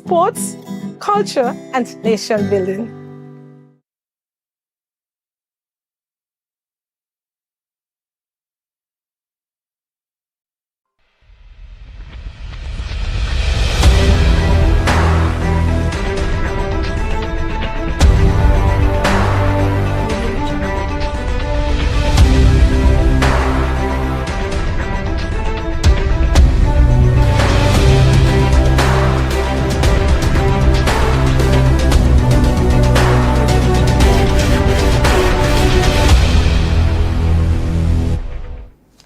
sports, culture, and nation building.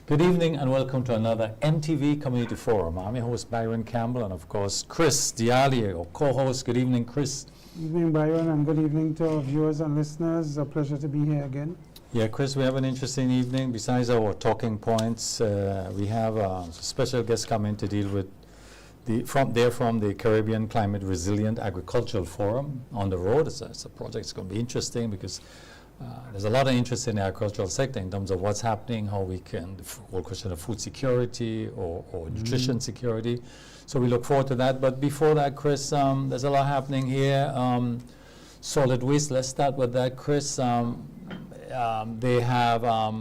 Good evening and welcome to another MTV Community Forum. I'm your host Byron Campbell and of course Chris Diali, our co-host. Good evening, Chris. Good evening, Byron, and good evening to our viewers and listeners. It's a pleasure to be here again. Yeah, Chris, we have an interesting evening. Besides our talking points, we have a special guest coming to deal with from the Caribbean Climate Resilient Agricultural Forum on the road. It's a project that's going to be interesting because there's a lot of interest in the agricultural sector in terms of what's happening, how we can, the whole question of food security or nutrition security. So we look forward to that. But before that, Chris, there's a lot happening here. Solid waste, let's start with that, Chris. They have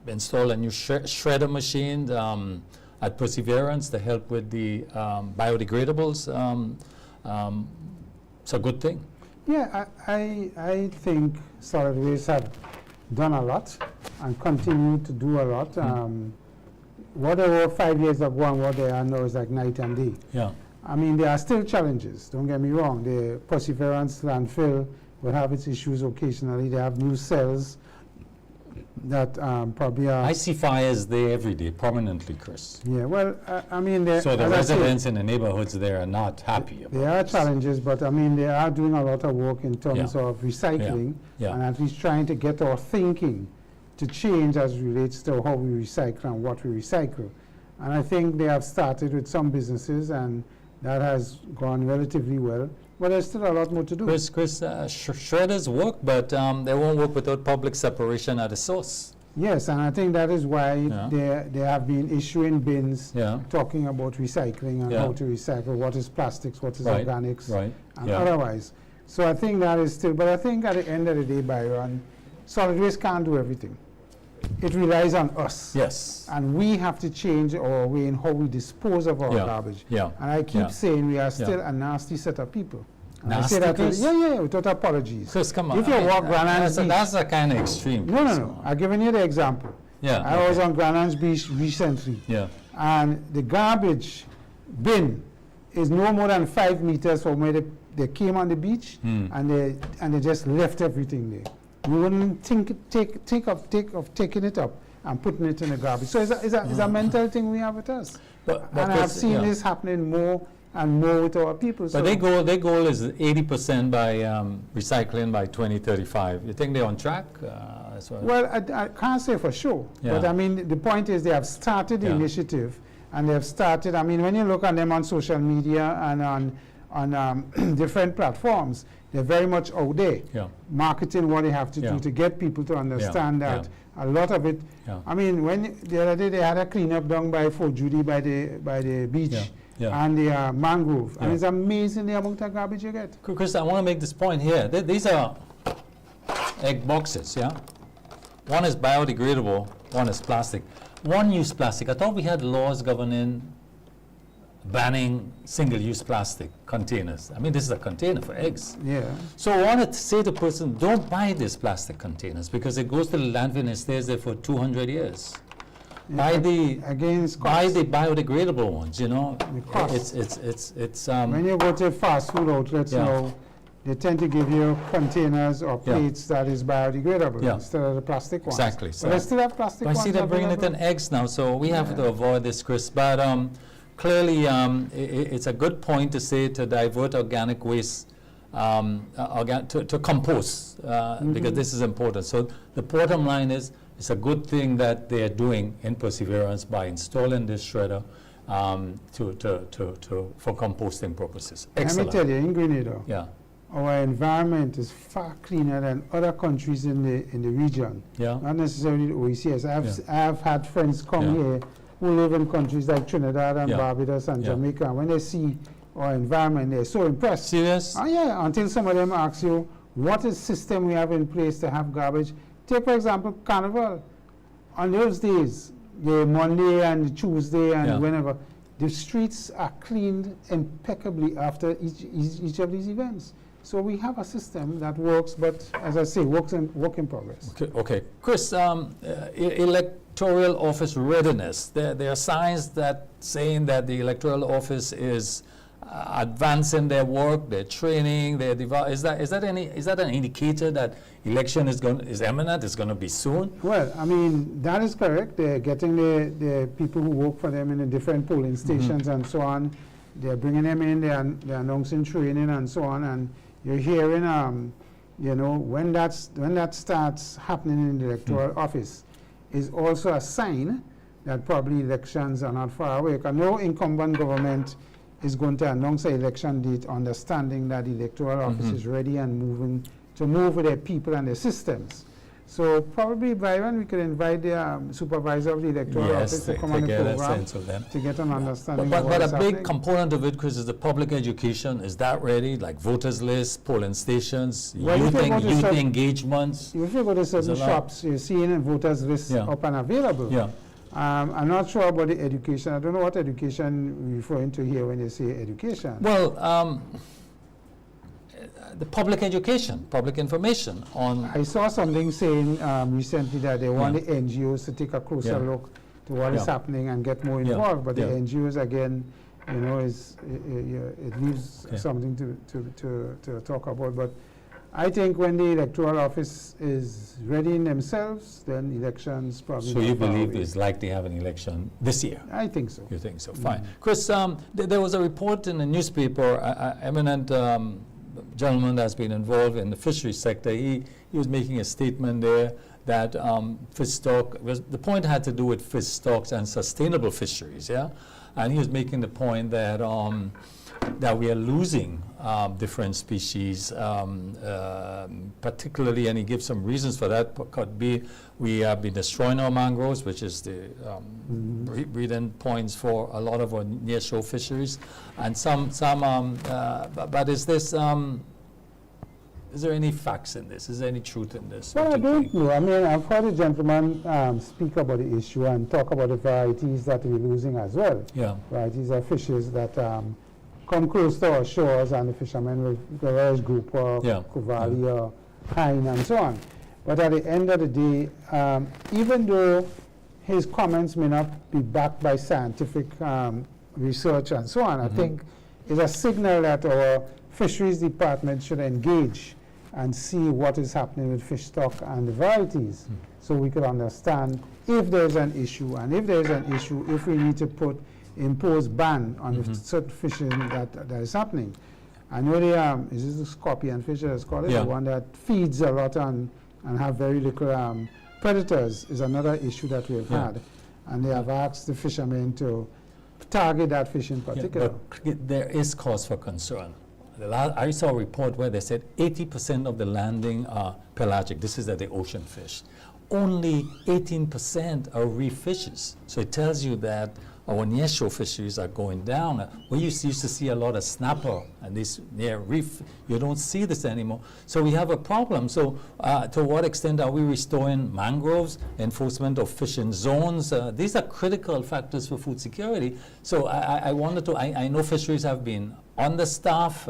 installed a new shredder machine at Perseverance to help with the biodegradables. It's a good thing. Yeah, I think solid waste have done a lot and continue to do a lot. What they were 5 years ago and what they are now is like night and day. Yeah. I mean, there are still challenges, don't get me wrong. The Perseverance landfill will have its issues occasionally. They have new cells that probably are... I see fires there every day, prominently, Chris. Yeah, well, I mean... So the residents in the neighborhoods there are not happy about There are challenges, but I mean, they are doing a lot of work in terms of recycling and at least trying to get our thinking to change as relates to how we recycle and what we recycle. And I think they have started with some businesses and that has gone relatively well. But there's still a lot more to do. Chris, shredders work, but they won't work without public separation at the source. Yes, and I think that is why they have been issuing bins talking about recycling and how to recycle, what is plastics, what is organics, and otherwise. So I think that is still, but I think at the end of the day, Byron, solid waste can't do everything. It relies on us. Yes. And we have to change our way in how we dispose of our garbage. Yeah. And I keep saying we are still a nasty set of people. And Nasty, I say that Chris? without apologies. Chris, come on. If you walk Granans Beach... That's a kind of extreme. No. I've given you the example. Yeah. I was on Granans Beach recently. Yeah. And the garbage bin is no more than 5 meters from where they came on the beach and they just left everything there. We wouldn't think of taking it up and putting it in the garbage. So it's a mental thing we have with us. But and I've seen this happening more and more with our people. But their goal is 80% by recycling by 2035. You think they're on track? Well, I can't say for sure. But I mean, the point is they have started the initiative and they have started, I mean, when you look at them on social media and on different platforms, they're very much out there marketing what they have to do to get people to understand that a lot of it. I mean, the other day they had a cleanup done by Fort Judy by the beach and the mangrove, and it's amazing the amount of garbage you get. Chris, I want to make this point here. These are egg boxes, One is biodegradable, one is plastic. One-use plastic. I thought we had laws governing banning single-use plastic containers. I mean, this is a container for eggs. Yeah. So I wanted to say to the person, don't buy these plastic containers because it goes to the landfill and stays there for 200 years. Buy the biodegradable ones, you know. It's when you go to fast food outlets now, they tend to give you containers or plates that is biodegradable instead of the plastic ones. Exactly. But they still have plastic ones. I see they're bringing it in eggs now, so we have to avoid this, Chris. But clearly, it's a good point to say to divert organic waste to compost because this is important. So the bottom line is it's a good thing that they are doing in Perseverance by installing this shredder for composting purposes. Excellent. Let me tell you, in Grenada, our environment is far cleaner than other countries in the region. Not necessarily the OECS. I've had friends come here who live in countries like Trinidad and Barbados and Jamaica. And when they see or environment, they're so impressed. Serious? Oh yeah, until some of them ask you, what is system we have in place to have garbage? Take, for example, Carnival. On those days, the Monday and Tuesday and Yeah. whenever, the streets are cleaned impeccably after each of these events. So we have a system that works, but as I say, work in progress. Okay. Chris, electoral office readiness. There are signs that saying that the electoral office is advancing their work, their training, their is that an indicator that election is imminent? It's going to be soon? Well, I mean, that is correct. They're getting the people who work for them in the different polling stations and so on. They're bringing them in. They're announcing training and so on. And you're hearing, you know, when that starts happening in the electoral office, is also a sign that probably elections are not far away. Because no incumbent government is going to announce an election date understanding that the electoral office is ready and moving to move with their people and their systems. So probably, Byron, we could invite the supervisor of the electoral office to come on the get a program sense of them. to get an understanding But of what's a big happening. component of it, Chris, is the public education. Is that ready? Like voters list, polling stations, Well, if you go to youth some- engagements? If you go to certain a lot. shops, you're seeing a voters list Yeah. up and available. Yeah. I'm not sure about the education. I don't know what education you're referring to here when you say education. Well, the public education, public information on. I saw something saying recently that they want Yeah. the NGOs to take a closer Yeah. look to what is Yeah. happening and get more Yeah. involved. But Yeah. the NGOs, again, you know, it leaves Yeah. something to talk about. But I think when the electoral office is ready in themselves, then elections probably. So not you far believe away. it's likely to have an election this year? I think so. You think so? Fine. Chris, there was a report in the newspaper, eminent gentleman that's been involved in the fishery sector. He was making a statement there that fish stock, the point had to do with fish stocks and sustainable fisheries, yeah? And he was making the point that that we are losing different species, particularly, and he gives some reasons for that. Could be we have been destroying our mangroves, which is the breeding points for a lot of our nearshore fisheries, and but is this? Is there any facts in this? Is there any truth in this? Well, What I do you don't think? know. I mean, I've heard a gentleman speak about the issue and talk about the varieties that we're losing as well. Yeah. Varieties of fishes that come close to our shores, and the fishermen will Garage Group or Yeah. Kuvali or Hine and so on. But at the end of the day, even though his comments may not be backed by scientific research and so on, I think it's a signal that our fisheries department should engage and see what is happening with fish stock and the varieties, so we could understand if there's an issue, and if there's an issue, if we need to impose ban on the certain fishing that is happening. I know is this the scorpion fish that's called it? Yeah. The one that feeds a lot and have very little predators is another issue that we've Yeah. had. And they have asked the fishermen to target that fish in Yeah, particular. but there is cause for concern. I saw a report where they said 80% of the landing are pelagic. This is at the ocean fish. Only 18% are reef fishes. So it tells you that our nearshore fisheries are going down. We used to see a lot of snapper and this near reef. You don't see this anymore. So we have a problem. So to what extent are we restoring mangroves, enforcement of fishing zones? These are critical factors for food security. So I wanted to, I know fisheries have been understaffed.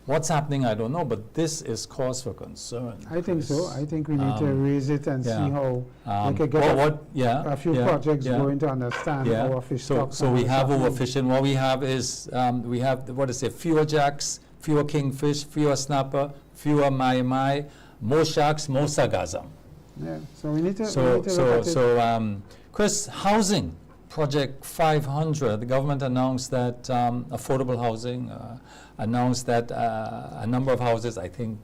What's happening, I don't know, but this is cause for concern. I think so. I think we need to raise it and see yeah. how we could get a few projects going to understand our fish stock. So we have overfishing. What we have is, we have, fewer jacks, fewer kingfish, fewer snapper, fewer mai-mai, more sharks, more sargassum. Yeah, so we need to look at it. Chris, housing. Project 500, the government announced that affordable housing, announced that a number of houses, I think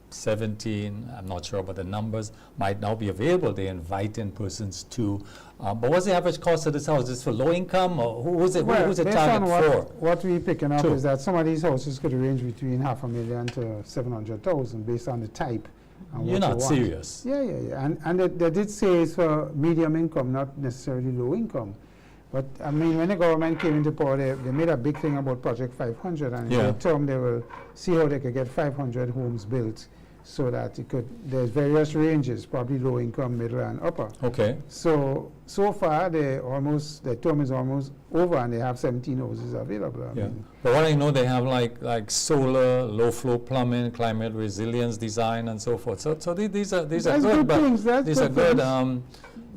17, I'm not sure about the numbers, might now be available. They're inviting persons to. But what's the average cost of this house? Is it for low income, or who's it based target on for? what we're picking up True. is that some of these houses could range between $500,000 to $700,000 based on the type. And You're what not you want. serious. Yeah. And they did say it's for medium income, not necessarily low income. But I mean, when the government came into power, they made a big thing about Project 500, and in Yeah. their term they will see how they could get 500 homes built so that it could, there's various ranges, probably low income, middle, and upper. Okay. So far, their term is almost over, and they have 17 houses available. I Yeah. mean, But what I know, they have like solar, low flow plumbing, climate resilience design, and so forth. So these are That's good. good But things, that's these are good good. things.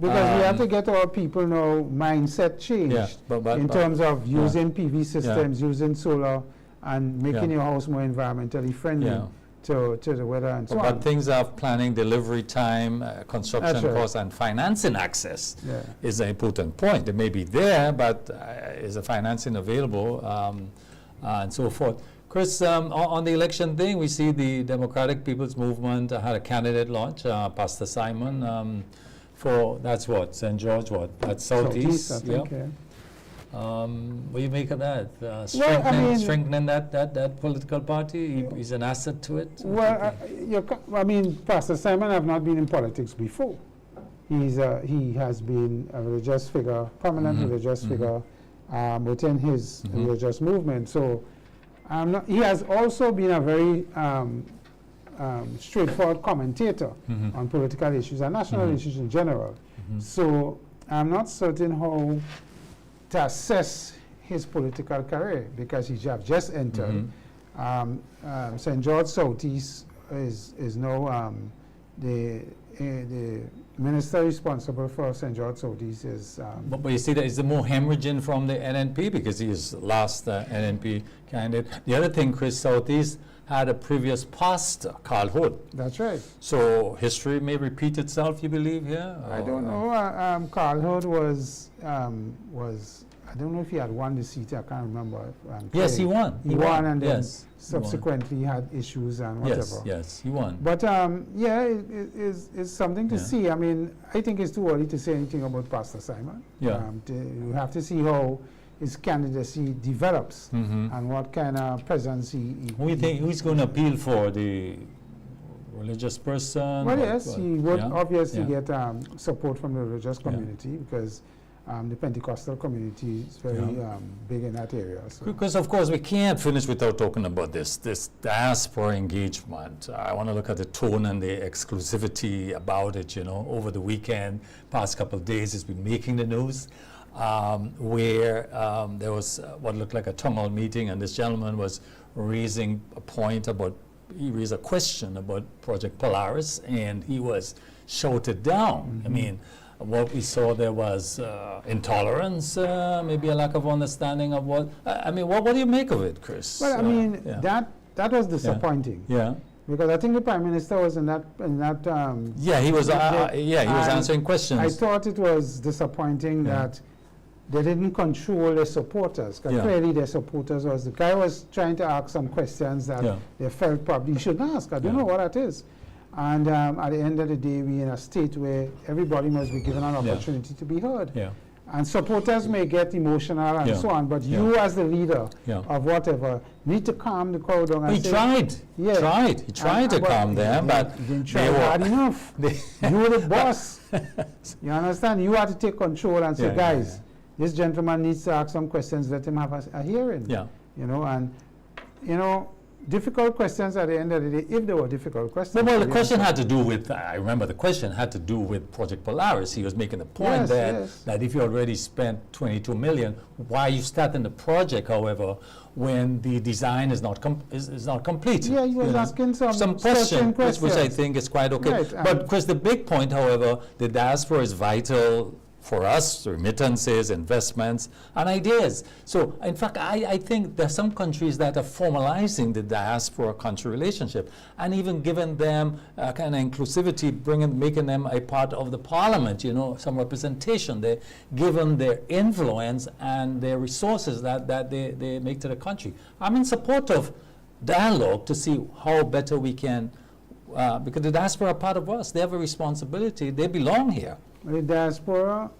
Because we have to get our people now mindset changed Yeah, but in terms of using PV systems, Yeah. using solar, and making Yeah. your house more environmentally friendly Yeah. to the weather and so But on. things of planning, delivery time, construction That's right. costs, and financing access Yeah. is an important point. It may be there, but is the financing available, and so forth. Chris, on the election thing, we see the Democratic People's Movement had a candidate launch, Pastor Simon, for, that's what, St. George, what? That's Southeast? I think, yeah. What do you make of that? I Strengthening, mean- strengthening that political party? He's an asset to it? Well, I mean, Pastor Simon have not been in politics before. He has been a religious figure, prominent Mhm, religious mhm. figure within his Mhm. religious movement. So he has also been a very straightforward commentator Mhm. on political issues and national Mhm. issues in general. Mhm. So I'm not certain how to assess his political career because he have just entered. Mhm. St. George Southeast is now the minister responsible for St. George Southeast is But you see that is the more hemorrhaging from the NNP because he is last NNP candidate. The other thing, Chris, Southeast had a previous pastor, Carl Hood. that's right. So history may repeat itself, you believe, here? I don't know. Carl Hood was I don't know if he had won the seat. I can't remember. Yes, he won. He won, and then yes, subsequently had issues and whatever. Yes, he won. But yeah, it's something to Yeah. see. I mean, I think it's too early to say anything about Pastor Simon. Yeah. You have to see how his candidacy develops Mhm. and what kind of presence he. Who do you think, who's going to appeal for, the religious person? Well, or yes, what? he would Yeah? obviously Yeah. get support from the religious community because the Pentecostal community is very Yeah. big in that area. So. Because of course we can't finish without talking about this diaspora engagement. I want to look at the tone and the exclusivity about it. Over the weekend, past couple of days, it's been making the news, where there was what looked like a town hall meeting, and this gentleman was raising a point about. He raised a question about Project Polaris, and he was shouted down. Mm-hmm. I mean. What we saw there was intolerance, maybe a lack of understanding of what. I mean, what do you make of it, Chris? Well, I mean, yeah. that was disappointing Yeah. because I think the Prime Minister was in that. Yeah, he was. He was and answering questions. I thought it was disappointing Yeah. that they didn't control their supporters. 'Cause Yeah. clearly their supporters the guy was trying to ask some questions that Yeah. they felt probably he shouldn't ask. I don't Yeah. know what that is. And at the end of the day, we're in a state where everybody must be given an Yeah. opportunity to be heard. Yeah. And supporters may get emotional and Yeah. so on, but Yeah. you as the leader Yeah. of whatever need to calm the crowd down and He say, tried. Yeah. He tried to but calm them, but you didn't they try hard were. enough. You were the boss. You understand? You had to take control and say, Yeah, guys, this gentleman needs to ask some questions, let him have a hearing. Yeah. Difficult questions at the end of the day, if they were difficult questions. Well, the they question answered. had to do with, I remember the question had to do with Project Polaris. He was making the point Yes, that, yes. if you already spent 22 million, why are you starting the project, however, when the design is not complete? Yeah, he was asking some question, questions. which I think is quite okay. Right, But, Chris, the big point, however, the diaspora is vital for us, remittances, investments, and ideas. So, in fact, I think there are some countries that are formalizing the diaspora-country relationship and even giving them kind of inclusivity, making them a part of the parliament, some representation. They're given their influence and their resources that they make to the country. I'm in support of dialogue to see how better we can, because the diaspora are part of us. They have a responsibility. They belong here. The diaspora,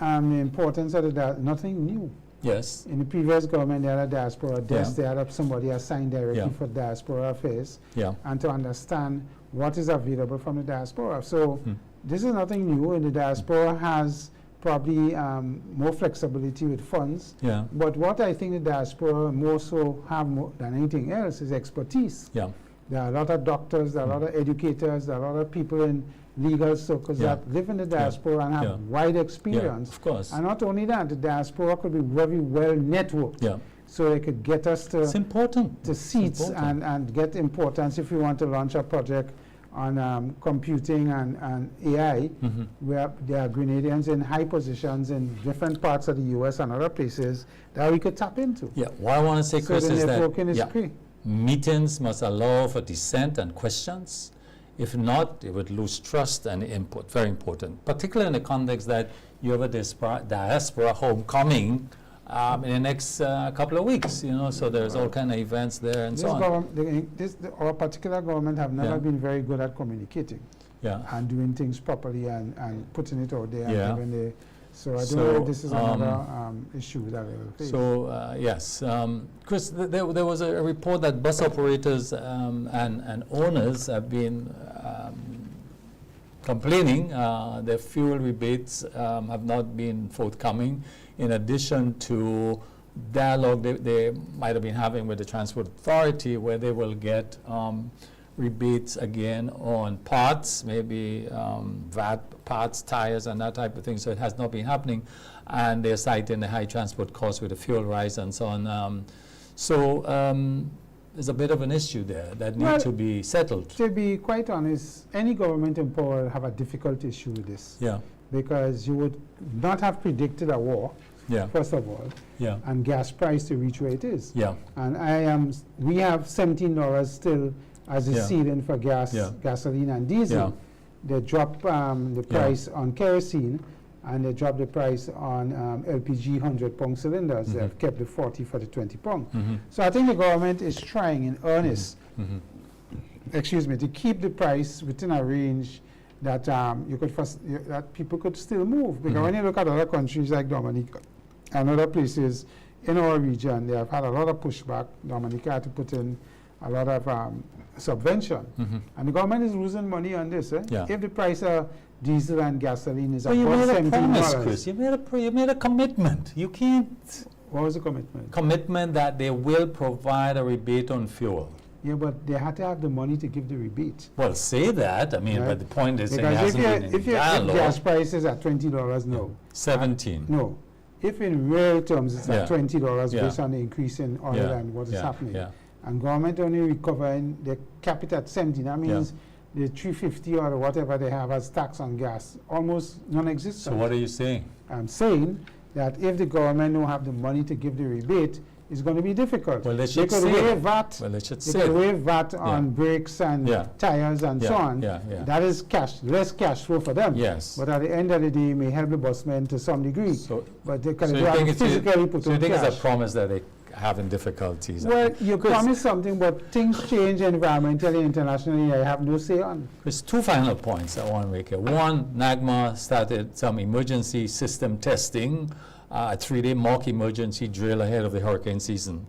the importance of nothing new. Yes. In the previous government, they had a diaspora desk. Yeah. They had somebody assigned directly Yeah. for diaspora affairs Yeah. and to understand what is available from the diaspora. So this is nothing new, and the diaspora has probably more flexibility with funds. Yeah. But what I think the diaspora more so have more than anything else is expertise. Yeah. There are a lot of doctors, there are a lot of educators, there are a lot of people in legal circles Yeah. that live in the diaspora and have Yeah. wide Yeah, experience. of course. And not only that, the diaspora could be very well networked. Yeah. So they could get us It's to important. seats It's important. and get importance if we want to launch a project on computing and AI, Mhm. where there are Grenadians in high positions in different parts of the US and other places that we could tap into. Yeah, what I want to say, So Chris, the is that networking is yeah, key. meetings must allow for dissent and questions. If not, it would lose trust and input. Very important, particularly in the context that you have a diaspora homecoming in the next couple of weeks. You know, so there's all kind of events there and This so on. our particular government have never Yeah. been very good at communicating Yeah. and doing things properly and putting it out there. And Yeah. giving the, so I don't So, know if this is another issue that we will face. So, yes, Chris, there was a report that bus operators and owners have been complaining their fuel rebates have not been forthcoming, in addition to dialogue they might have been having with the Transport Authority, where they will get rebates again on parts, maybe VAT parts, tires, and that type of thing. So it has not been happening, and they're citing the high transport costs with the fuel rise and so on. There's a bit of an issue there that Well, needs to be settled. To be quite honest, any government in power have a difficult issue with this, Yeah, because you would not have predicted a war, yeah, first of all, yeah, and gas price to reach where it is. yeah, And we have $17 still as the Yeah. ceiling for Yeah. gasoline and diesel. yeah, They dropped the price on kerosene, and they dropped the price on LPG 100-pound cylinders. Mhm. They've kept the 40 for the 20-pound. mhm, So I think the government is trying in earnest, mhm, to keep the price within a range that that people could still move. Because Mhm. when you look at other countries like Dominica and other places in our region, they have had a lot of pushback. Dominica had to put in a lot of subvention. mhm. And the government is losing money on this. Yeah. If the price of diesel and gasoline is But you above made a $17, promise, Chris. You made a commitment. You can't what was the commitment? commitment that they will provide a rebate on fuel. Yeah, but they had to have the money to give the rebate. Well, say that. I mean, Right. but the point is, it Because hasn't been if in gas dialogue. prices are $20 now, 17. no. If in real terms it's Yeah. at $20 Yeah. based on the increase in oil Yeah, and what is yeah, happening, yeah. and government only recovering, they cap it at 17, that means the 350 or whatever they have as tax on gas, almost non-existent. So what are you saying? I'm saying that if the government don't have the money to give the rebate, it's going to be difficult. Well, they They should could say waive it. VAT, Well, they should they say could it. waive VAT on brakes and Yeah. tires and so Yeah, on. yeah, yeah. That is less cash flow for them. Yes. But at the end of the day, it may help the busmen to some degree. So, But they so can you think physically put so you on think it's cash. a promise that they having difficulties? Well, you Chris- promise something, but things change environmentally, internationally, I have no say on. There's two final points I want to make here. One, NAGMA started some emergency system testing, a 3-day mock emergency drill ahead of the hurricane season,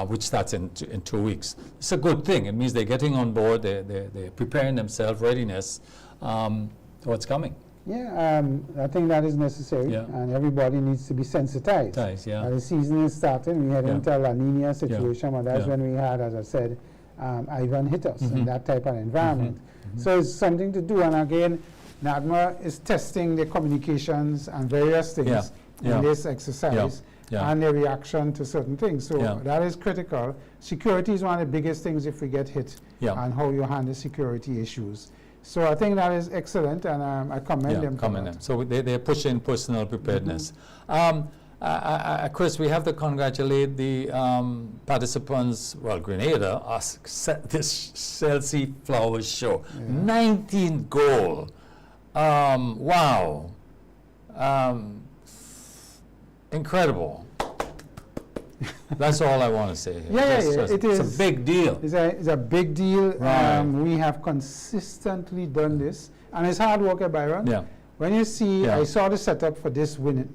which starts in 2 weeks. It's a good thing. It means they're getting on board, they're preparing themselves, readiness to what's coming. Yeah, I think that is necessary, Yeah. and everybody needs to be sensitized. Nice, yeah. The season is starting, we head Yeah. into a La Nina situation, but that's Yeah. when we had, as I said, Ivan hit us, Mhm. and that type of environment. Mhm. So it's something to do, and again, NAGMA is testing the communications and various things Yeah. Yeah. in this exercise, Yeah. and their reaction to certain things. So Yeah. that is critical. Security is one of the biggest things if we get hit, Yeah. and how you handle security issues. So I think that is excellent, and I commend them for Commend that. them. So they're pushing personal preparedness. Chris, we have to congratulate the participants, well, Grenada, this Chelsea Flowers show. Yeah. 19th goal. Wow. Incredible. That's all I want to say here. Yeah, It's is. a big deal. It's a big deal. Right. We have consistently done this, and it's hard work, Byron. Yeah. When you see, Yeah. I saw the setup for this win,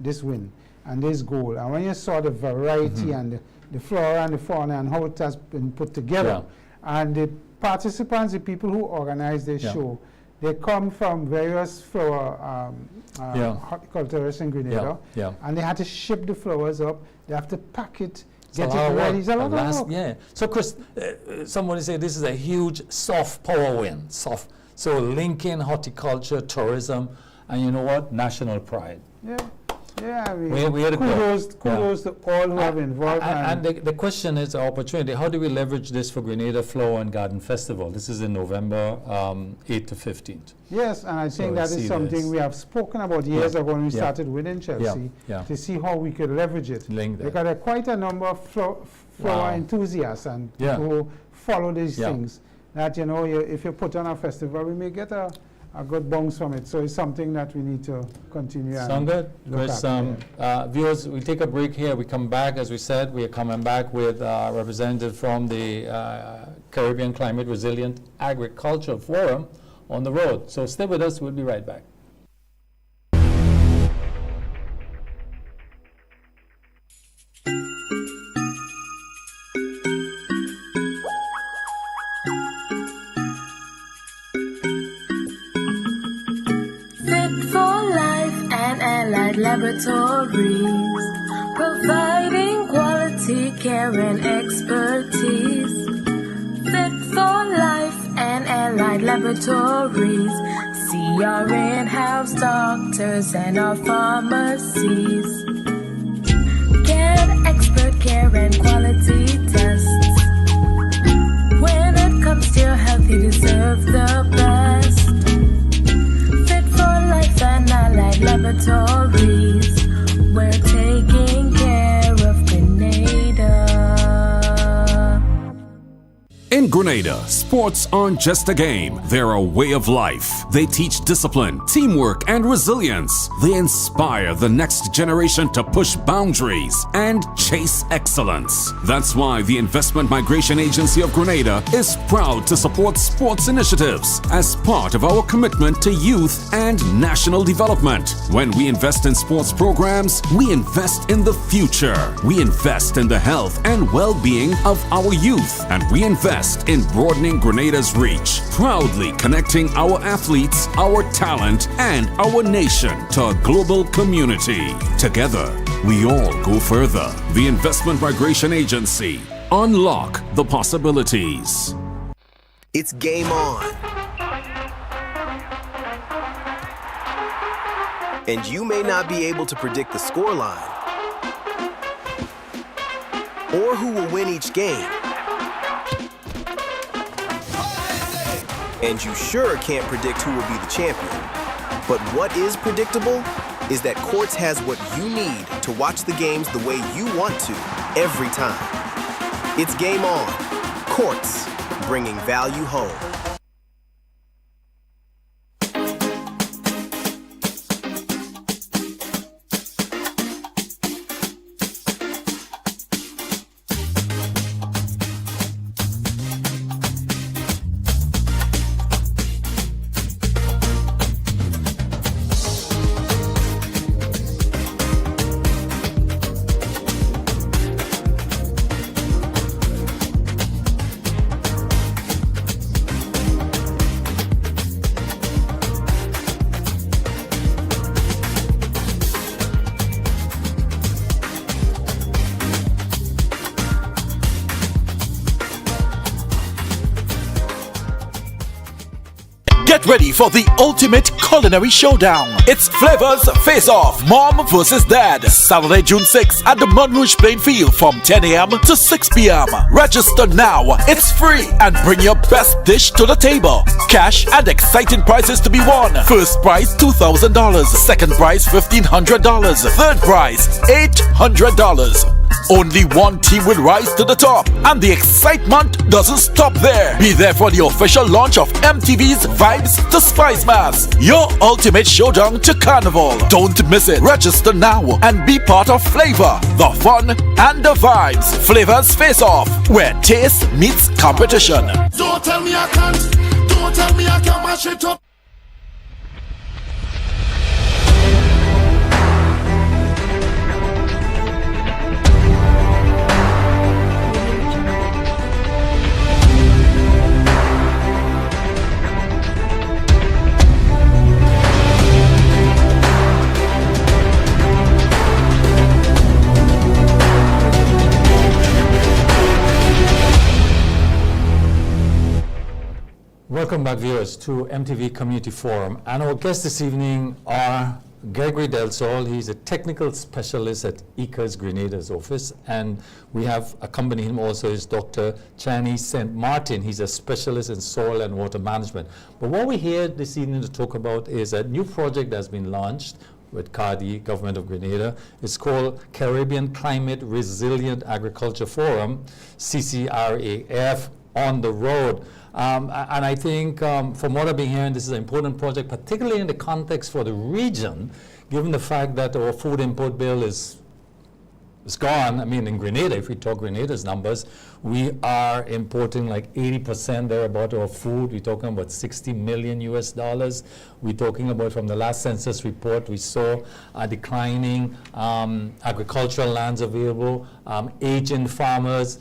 and this goal, and when you saw the variety Mhm. and the flora and the fauna and how it has been put together, and the participants, the people who organize this Yeah. show, They come from various flower horticulturists in Grenada, and they had to ship the flowers up. They have to pack it, get it ready. It's a lot of work. Yeah. So, Chris, somebody said this is a huge soft power win. So linking horticulture, tourism, and you know what? National pride. Yeah, I mean, kudos to all who have involved. And the question is opportunity. How do we leverage this for Grenada Flower and Garden Festival? This is in November 8th to 15th. Yes, and I think that is something we have spoken about years ago when we started within Chelsea to see how we could leverage it. Because there are quite a number of flower enthusiasts and people who follow these things that, you know, if you put on a festival, we may get a good bounce from it. So it's something that we need to continue. Sound good? Chris, viewers, we take a break here. We come back, as we said, we are coming back with a representative from the Caribbean Climate Resilient Agriculture Forum on the road. So stay with us. We'll be right back. Laboratories, providing quality care and expertise. Fit for life and allied laboratories. See our in-house doctors and our pharmacies. Get expert care and quality tests. When it comes to your health, you deserve the best. Fit for life and allied laboratories. We're taking care of Grenada. In Grenada, sports aren't just a game, they're a way of life. They teach discipline, teamwork, and resilience. They inspire the next generation to push boundaries and chase excellence. That's why the Investment Migration Agency of Grenada is proud to support sports initiatives as part of our commitment to youth and national development. When we invest in sports programs, we invest in the future. We invest in the health and well-being of our youth, and we invest in broadening Grenada's reach, proudly connecting our athletes, our talent, and our nation to a global community. Together, we all go further. The Investment Migration Agency. Unlock the possibilities. It's game on. And you may not be able to predict the scoreline or who will win each game. And you sure can't predict who will be the champion. But what is predictable is that Quartz has what you need to watch the games the way you want to every time. It's game on. Quartz, bringing value home. Get ready for the ultimate culinary showdown. It's Flavors Face Off, Mom vs. Dad. Saturday, June 6th at the Monrouge Plain Field from 10 a.m. to 6 p.m. Register now. It's free and bring your best dish to the table. Cash and exciting prizes to be won. First prize $2,000. Second prize $1,500. Third prize $800. Only one team will rise to the top, and the excitement doesn't stop there. Be there for the official launch of MTV's Vibes to Spice Mass, your ultimate showdown to Carnival. Don't miss it. Register now and be part of Flavor, the fun, and the vibes. Flavors Face Off, where taste meets competition. Don't tell me I can't. Don't tell me I can't mash it up. Welcome back, viewers, to MTV Community Forum. And our guests this evening are Gregory Del Sol. He's a technical specialist at ICA's Grenada's office. And we have accompanying him also is Dr. Chani St. Martin. He's a specialist in soil and water management. But what we're here this evening to talk about is a new project that's been launched with CARDI, Government of Grenada. It's called Caribbean Climate Resilient Agriculture Forum, CCRAF, on the road. And I think from what I've been hearing, this is an important project, particularly in the context for the region, given the fact that our food import bill is gone. I mean, in Grenada, if we talk Grenada's numbers, we are importing like 80% thereabout of food. We're talking about $60 million US. We're talking about, from the last census report, we saw a declining agricultural lands available, aging farmers,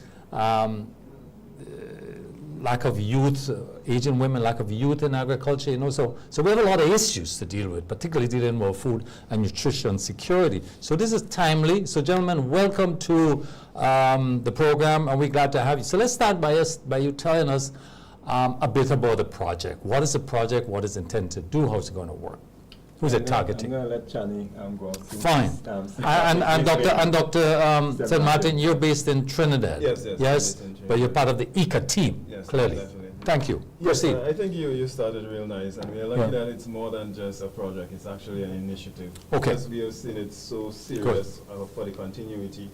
lack of youth, Asian women, lack of youth in agriculture, you know, so we have a lot of issues to deal with, particularly dealing with food and nutrition security. So this is timely. So gentlemen, welcome to the program, and we're glad to have you. So let's start by you telling us a bit about the project. What is the project? What is intended to do? How's it going to work? Who's it targeting? I'm going to let Chani go. Fine. And Dr. St. Martin, you're based in Trinidad. Yes. But you're part of the ICA team, yes, clearly. Definitely. Thank you. Yes, Proceed. I think you started real nice, and we're lucky that it's more than just a project. It's actually an initiative. Okay. Because we have seen it so serious for the continuity.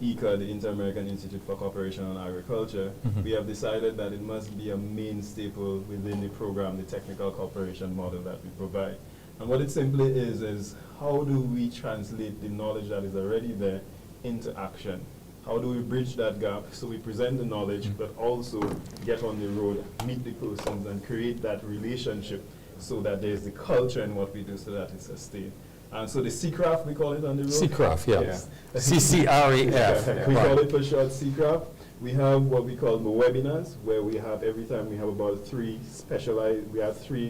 ICA, the Inter-American Institute for Cooperation on Agriculture, we have decided that it must be a main staple within the program, the technical cooperation model that we provide. And what it simply is how do we translate the knowledge that is already there into action? How do we bridge that gap so we present the knowledge, but also get on the road, meet the persons, and create that relationship so that there's the culture in what we do so that it's sustained. And so the CCRAF, we call it on the road? CCRAF, yes. CCRAF. We call it for short CCRAF. We have what we call the webinars, where we have every time we have about three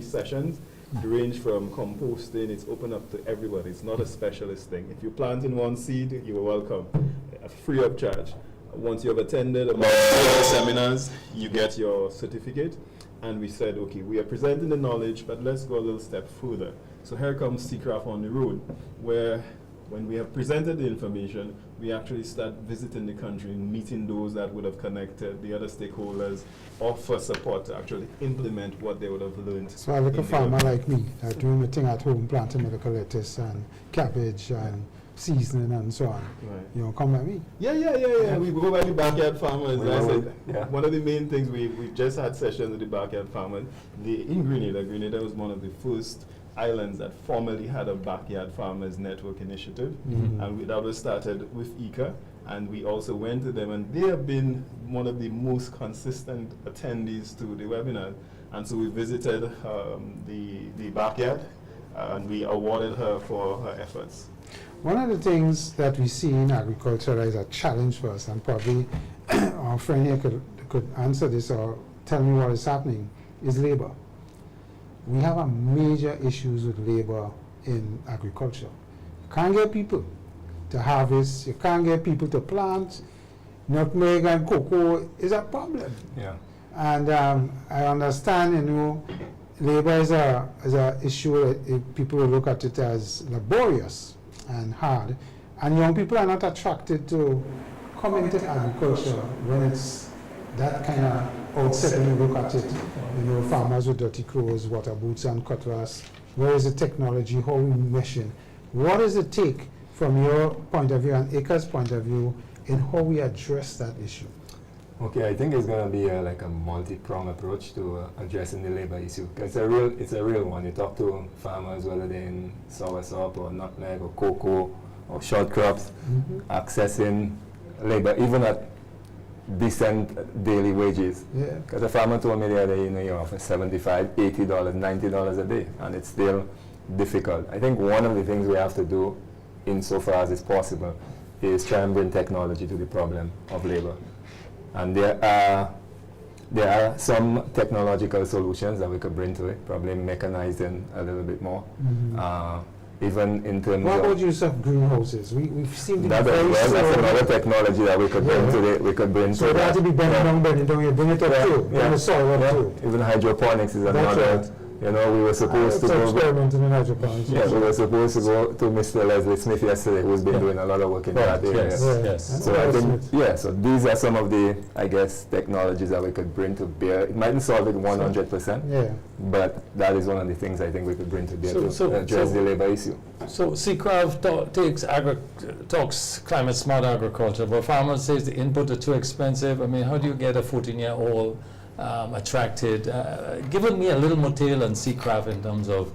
sessions. Range from composting, it's open up to everybody. It's not a specialist thing. If you plant in one seed, you are welcome, free of charge. Once you have attended about 4 seminars, you get your certificate. And we said, okay, we are presenting the knowledge, but let's go a little step further. So here comes CCRAF on the road, where when we have presented the information, we actually start visiting the country, meeting those that would have connected, the other stakeholders, offer support to actually implement what they would have learned. So I look a farmer like me, doing my thing at home, planting medical lettuce and cabbage and seasoning and so on. Right. You don't come by me? Yeah. We go by the backyard farmers. One of the main things, we just had sessions with the backyard farmers. In Grenada was one of the first islands that formally had a backyard farmers network initiative, and that was started with ICA, and we also went to them, and they have been one of the most consistent attendees to the webinar. And so we visited the backyard, and we awarded her for her efforts. One of the things that we see in agriculture is a challenge for us, and probably our friend here could answer this or tell me what is happening, is labor. We have a major issues with labor in agriculture. You can't get people to harvest, you can't get people to plant. Nutmeg and cocoa is a problem. Yeah. And I understand, labor is a issue that people will look at it as laborious and hard. And young people are not attracted to come into agriculture when it's that kind of outset when you look at it. Farmers with dirty clothes, water boots and cutlass. Where is the technology? How we meshing? What does it take from your point of view and ICA's point of view in how we address that issue? Okay, I think it's going to be like a multi-pronged approach to addressing the labor issue. It's a real one. You talk to farmers, whether they're in soursop or nutmeg or cocoa or short crops, accessing labor, even at decent daily wages. Because a farmer told me the other day, you offer $75, $80, $90 a day, and it's still difficult. I think one of the things we have to do, insofar as it's possible, is try and bring technology to the problem of labor. And there are some technological solutions that we could bring to it, probably mechanizing a little bit more. even in terms What of... about use of greenhouses? We seem to be That's very slow. another technology that we could bring to the, we could bring So to that to be bending down, you bring it up too, bring the soil up too. Even hydroponics is another, right. you know, we were supposed to go... experimenting in hydroponics. Yeah, we were supposed to go to Mr. Leslie Smith yesterday, who's been doing a lot of work in that area. Yes. So I think, so these are some of the, I guess, technologies that we could bring to bear. It mightn't solve it 100%, but that is one of the things I think we could bring to bear to address the labor issue. So Seacraft talks climate smart agriculture, but farmers says the input are too expensive. I mean, how do you get a 14-year-old attracted? Give me a little more detail on Seacraft in terms of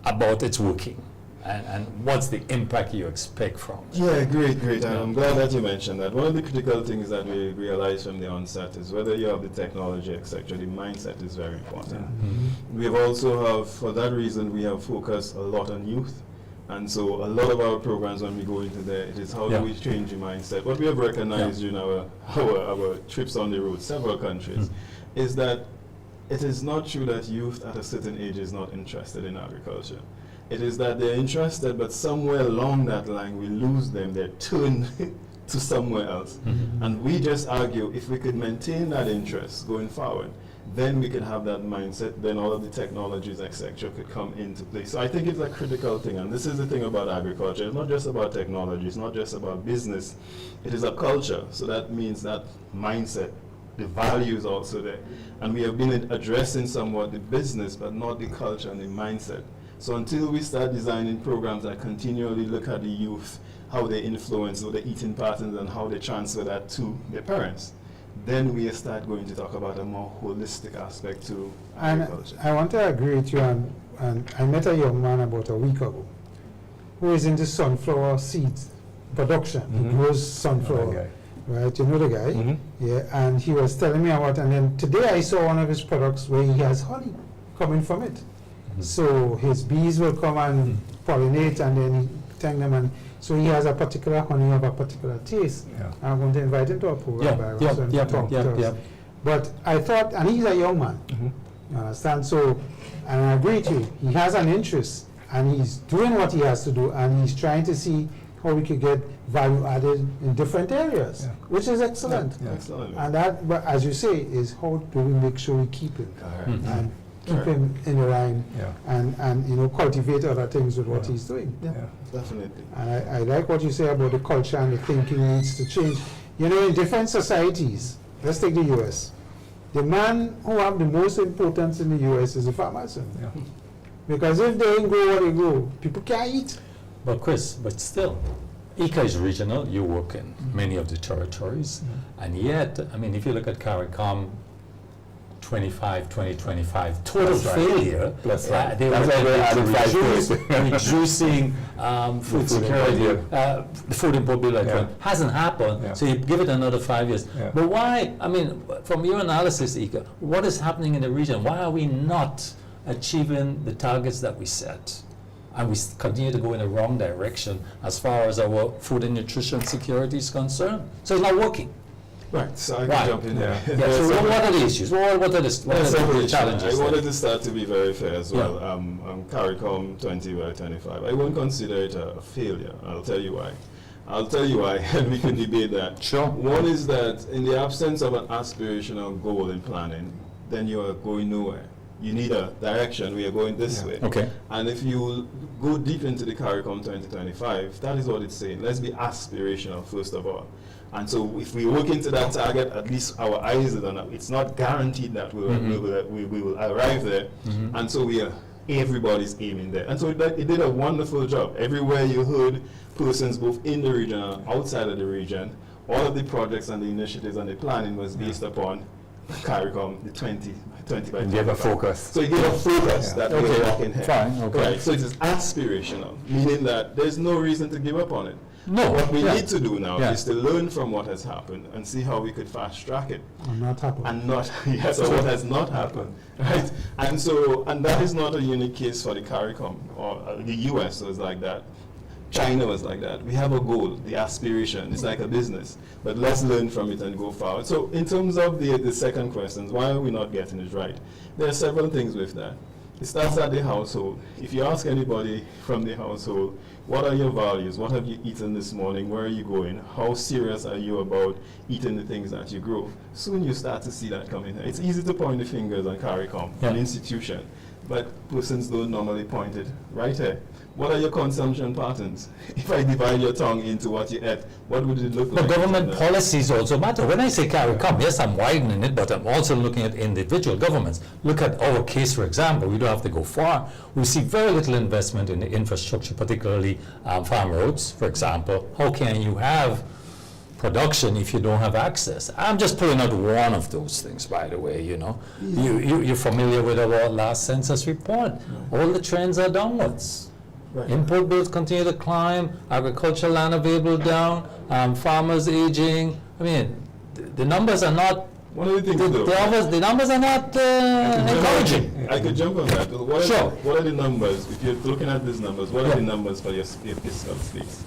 about its working and what's the impact you expect from it. Yeah, great. I'm glad that you mentioned that. One of the critical things that we realized from the onset is whether you have the technology, etc., the mindset is very important. We've also for that reason, we have focused a lot on youth. And so a lot of our programs, when we go into there, it is how do we change the mindset. What we have recognized in our trips on the road, several countries, is that it is not true that youth at a certain age is not interested in agriculture. It is that they're interested, but somewhere along that line we lose them, they're turned to somewhere else. And we just argue if we could maintain that interest going forward, then we could have that mindset, then all of the technologies, etc., could come into place. So I think it's a critical thing, and this is the thing about agriculture. It's not just about technology, it's not just about business, it is a culture. So that means that mindset, the value is also there. And we have been addressing somewhat the business, but not the culture and the mindset. So until we start designing programs that continually look at the youth, how they influence their eating patterns and how they transfer that to their parents, then we start going to talk about a more holistic aspect to agriculture. And I want to agree with you, and I met a young man about a week ago who is into sunflower seeds production. He grows sunflower, right? You know the guy? Yeah, and he was telling me about, and then today I saw one of his products where he has honey coming from it. So his bees will come and pollinate, and then he thank them, and so he has a particular honey of a particular taste. I'm going to invite him to a program talk to us. But I thought, and he's a young man, you understand? So, and I agree with you, he has an interest, and he's doing what he has to do, and he's trying to see how we could get value added in different areas, which is excellent. Excellent. And that, but as you say, is how do we make sure we keep him and keep him in the line and you know, cultivate other things with what he's doing. Definitely. And I like what you say about the culture and the thinking needs to change. You know, in different societies, let's take the U.S. The man who have the most importance in the U.S. is the farmers. Because if they don't grow what they grow, people can't eat. But Chris, but still, ICA is regional. You work in many of the territories, and yet, I mean, if you look at CARICOM 2025, total failure. They were reducing food security, the food import bill hasn't happened. So you give it another 5 years. But why? I mean, from your analysis, Ika, what is happening in the region? Why are we not achieving the targets that we set? And we continue to go in the wrong direction as far as our food and nutrition security is concerned. So it's not working. Right, so I can jump in there. So what are the issues? What are the challenges? I wanted to start to be very fair as well. CARICOM 2025. I won't consider it a failure. I'll tell you why. And we can debate that. Sure. One is that in the absence of an aspirational goal in planning, then you are going nowhere. You need a direction. We are going this way. Okay. And if you go deep into the CARICOM 2025, that is what it's saying. Let's be aspirational first of all. And so if we work into that target, at least our eyes are on it. It's not guaranteed that we will arrive there. And so everybody's aiming there. And so it did a wonderful job. Everywhere you heard persons both in the region and outside of the region, all of the projects and the initiatives and the planning was based upon CARICOM, the 2025. You gave a focus. So you gave a focus that we're walking here. Fine, okay. Right. So it is aspirational, meaning that there's no reason to give up on it. No. What we need to do now is to learn from what has happened and see how we could fast track it. And not happen. And not, so what has not happened, right? And so, and that is not a unique case for the CARICOM or the US was like that. China was like that. We have a goal, the aspiration. It's like a business, but let's learn from it and go forward. So in terms of the second question, why are we not getting it right? There are several things with that. It starts at the household. If you ask anybody from the household, what are your values? What have you eaten this morning? Where are you going? How serious are you about eating the things that you grow? Soon you start to see that coming. It's easy to point the fingers on CARICOM, an institution, but persons don't normally point it right here. What are your consumption patterns? If I divide your tongue into what you ate, what would it look like? But government policies also matter. When I say CARICOM, yes, I'm widening it, but I'm also looking at individual governments. Look at our case, for example. We don't have to go far. We see very little investment in the infrastructure, particularly farm roads, for example. How can you have production if you don't have access? I'm just pulling out one of those things, by the way, you know. You're familiar with our last census report. All the trends are downwards. Right. Import bills continue to climb, agricultural land available down, farmers aging. I mean, the numbers are not. One of the things the numbers are not encouraging. I could jump on that. What are the numbers? If you're looking at these numbers, what are the numbers for your fiscal space?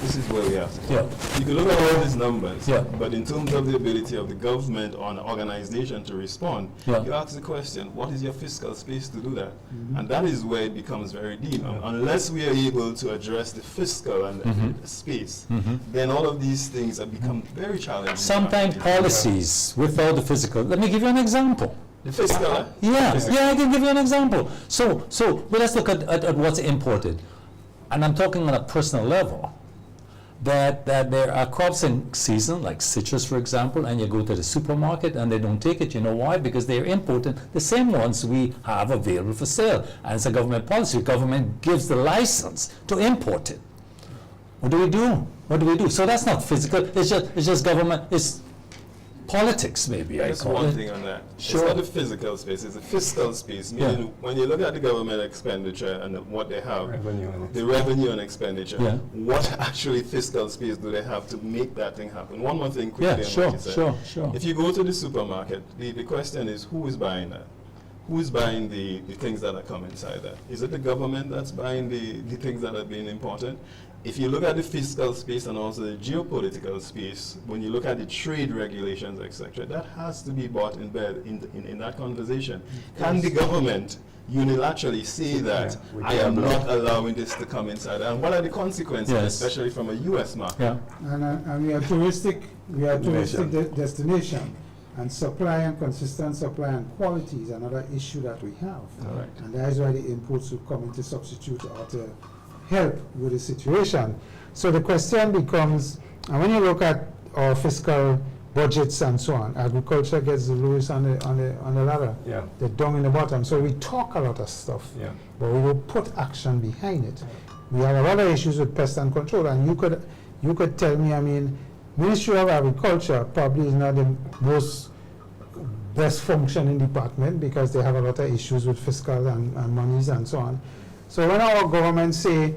This is where we have to. You can look at all these numbers, but in terms of the ability of the government or an organization to respond, you ask the question, what is your fiscal space to do that? And that is where it becomes very deep. Unless we are able to address the fiscal and the space, then all of these things have become very challenging. Sometimes policies without the physical. Let me give you an example. The fiscal? I can give you an example. So let's look at what's imported. And I'm talking on a personal level. That there are crops in season, like citrus, for example, and you go to the supermarket and they don't take it. You know why? Because they're importing the same ones we have available for sale. And it's a government policy. The government gives the license to import it. What do we do? So that's not physical. It's just government. It's politics, maybe. Just one thing on that. Sure. It's not the physical space, it's the fiscal space. Meaning when you look at the government expenditure and what they have, the revenue and expenditure, what actually fiscal space do they have to make that thing happen? One more thing quickly on what you said. If you go to the supermarket, the question is, who is buying that? Who is buying the things that are coming inside that? Is it the government that's buying the things that are being imported? If you look at the fiscal space and also the geopolitical space, when you look at the trade regulations, etc., that has to be brought in bed in that conversation. Can the government unilaterally say that I am not allowing this to come inside? And what are the consequences, especially from a U.S. market? And we are touristic destination. And supply and consistent supply and quality is another issue that we have. And that is why the imports will come in to substitute or to help with the situation. So the question becomes, and when you look at our fiscal budgets and so on, agriculture gets the lowest on the ladder, the down in the bottom. So we talk a lot of stuff, but we will put action behind it. We have a lot of issues with pest and control, and you could tell me, I mean, Ministry of Agriculture probably is not the most best functioning department because they have a lot of issues with fiscal and monies and so on. So when our government say,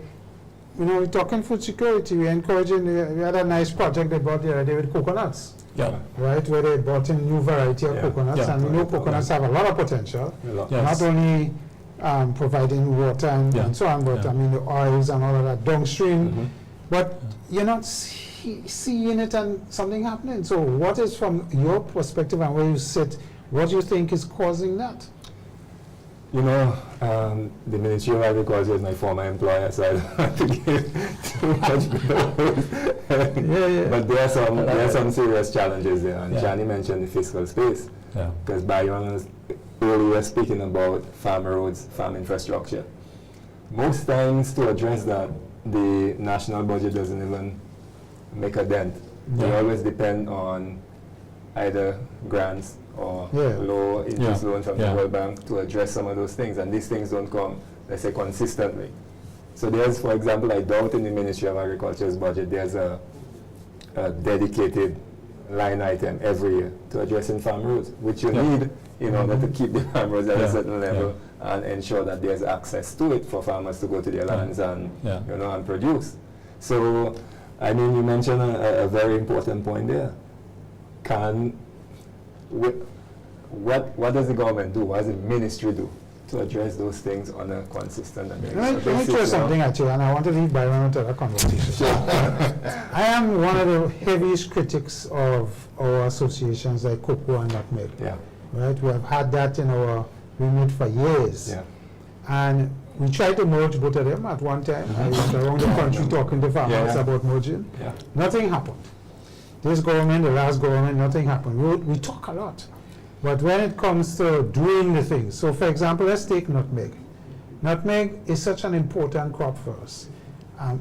you know, we're talking food security, we're encouraging, we had a nice project they brought the other day with coconuts, right, where they brought in new variety of coconuts, and we know coconuts have a lot of potential, not only providing water and so on, but I mean the oils and all of that downstream, but you're not seeing it and something happening. So what is, from your perspective and where you sit, what do you think is causing that? You know, the Ministry of Agriculture is my former employer, so I don't want to give too much. But there are some serious challenges there, and Johnny mentioned the fiscal space, because Byron was earlier speaking about farm roads, farm infrastructure. Most times, to address that, the national budget doesn't even make a dent. They always depend on either grants or low interest loans from the World Bank to address some of those things, and these things don't come, let's say, consistently. So there's, for example, I doubt in the Ministry of Agriculture's budget there's a dedicated line item every year to addressing farm roads, which you need in order to keep the farm roads at a certain level and ensure that there's access to it for farmers to go to their lands and you know, and produce. So, I mean, you mentioned a very important point there. What does the government do? What does the ministry do to address those things on a consistent and basis? Let me throw something at you, and I want to leave Byron into that conversation. I am one of the heaviest critics of our associations like Cocoa and Nutmeg. Right? We have had that in our remit for years. And we tried to merge both of them at one time. I went around the country talking to farmers about merging. Yeah. Nothing happened. This government, the last government, nothing happened. We talk a lot. But when it comes to doing the things, so for example, let's take nutmeg. Nutmeg is such an important crop for us.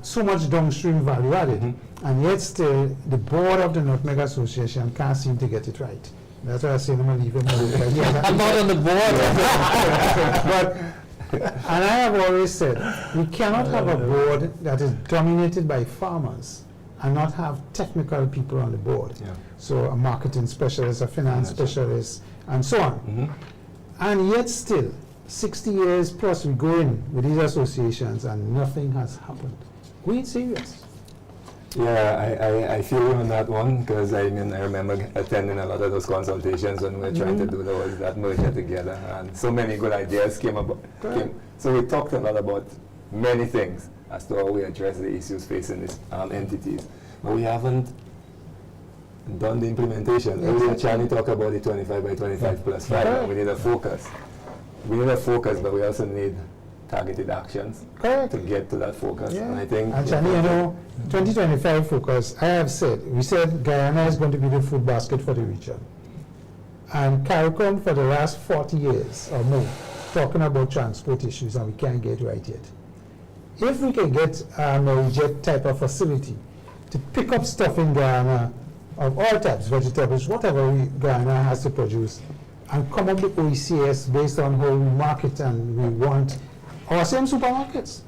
So much downstream value added, and yet still the board of the Nutmeg Association can't seem to get it right. That's why I say I'm going to leave him alone. I'm not on the board. And I have always said, we cannot have a board that is dominated by farmers and not have technical people on the board. Yeah. So a marketing specialist, a finance specialist, and so on. And yet still, 60 years plus we go in with these associations and nothing has happened. We ain't serious. Yeah, I feel you on that one, because I remember attending a lot of those consultations when we were trying to do that merger together, and so many good ideas came about. So we talked a lot about many things as to how we address the issues facing these entities, but we haven't done the implementation. Earlier, Chani talked about the 25 by 25 plus 5, and we need a focus. We need a focus, but we also need targeted actions to get to that focus. Yeah. And I think, and Chani, 2025 focus, we said Guyana is going to be the food basket for the region. And CARICOM for the last 40 years or more, talking about transport issues, and we can't get right yet. If we can get a Merijet type of facility to pick up stuff in Guyana of all types, vegetables, whatever Guyana has to produce, and come up with OECS based on how we market and we want our same supermarkets,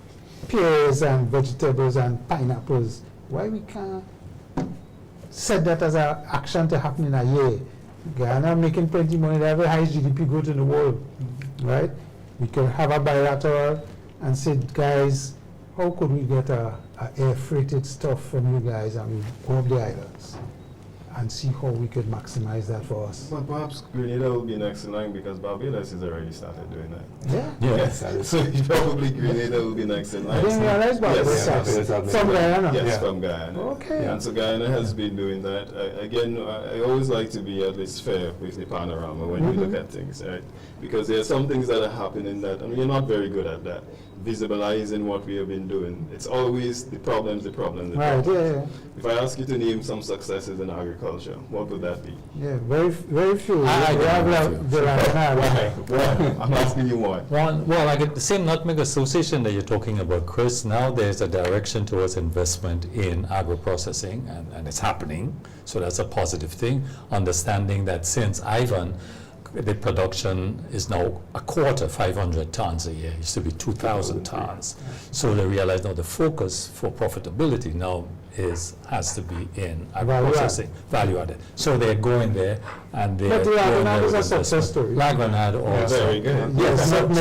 pears and vegetables and pineapples. Why we can't set that as an action to happen in a year? Guyana making plenty money, they have the highest GDP growth in the world, right? We can have a bilateral and say, guys, how could we get a air freighted stuff from you guys and we go up the islands and see how we could maximize that for us. But perhaps Grenada will be next in line because Barbados has already started doing that. Yeah. Yes. So probably Grenada will be next in line. I didn't realize Barbados from Guyana. Yes, from Guyana. Okay. And so Guyana has been doing that. I always like to be at least fair with the panorama when we look at things, right? Because there are some things that are happening that, and we're not very good at that. Visualizing what we have been doing. It's always the problem. Right, yeah. If I ask you to name some successes in agriculture, what would that be? Yeah, very few. I I'm asking you why. Well, like the same Nutmeg Association that you're talking about, Chris, now there's a direction towards investment in agro-processing, and it's happening. So that's a positive thing. Understanding that since Ivan, the production is now a quarter, 500 tons a year. It used to be 2,000 tons. So they realize now the focus for profitability now has to be in agro-processing, value added. So they're going there, and they're But the Lagranad is a success story. Lagranad also. Very good. Yes, that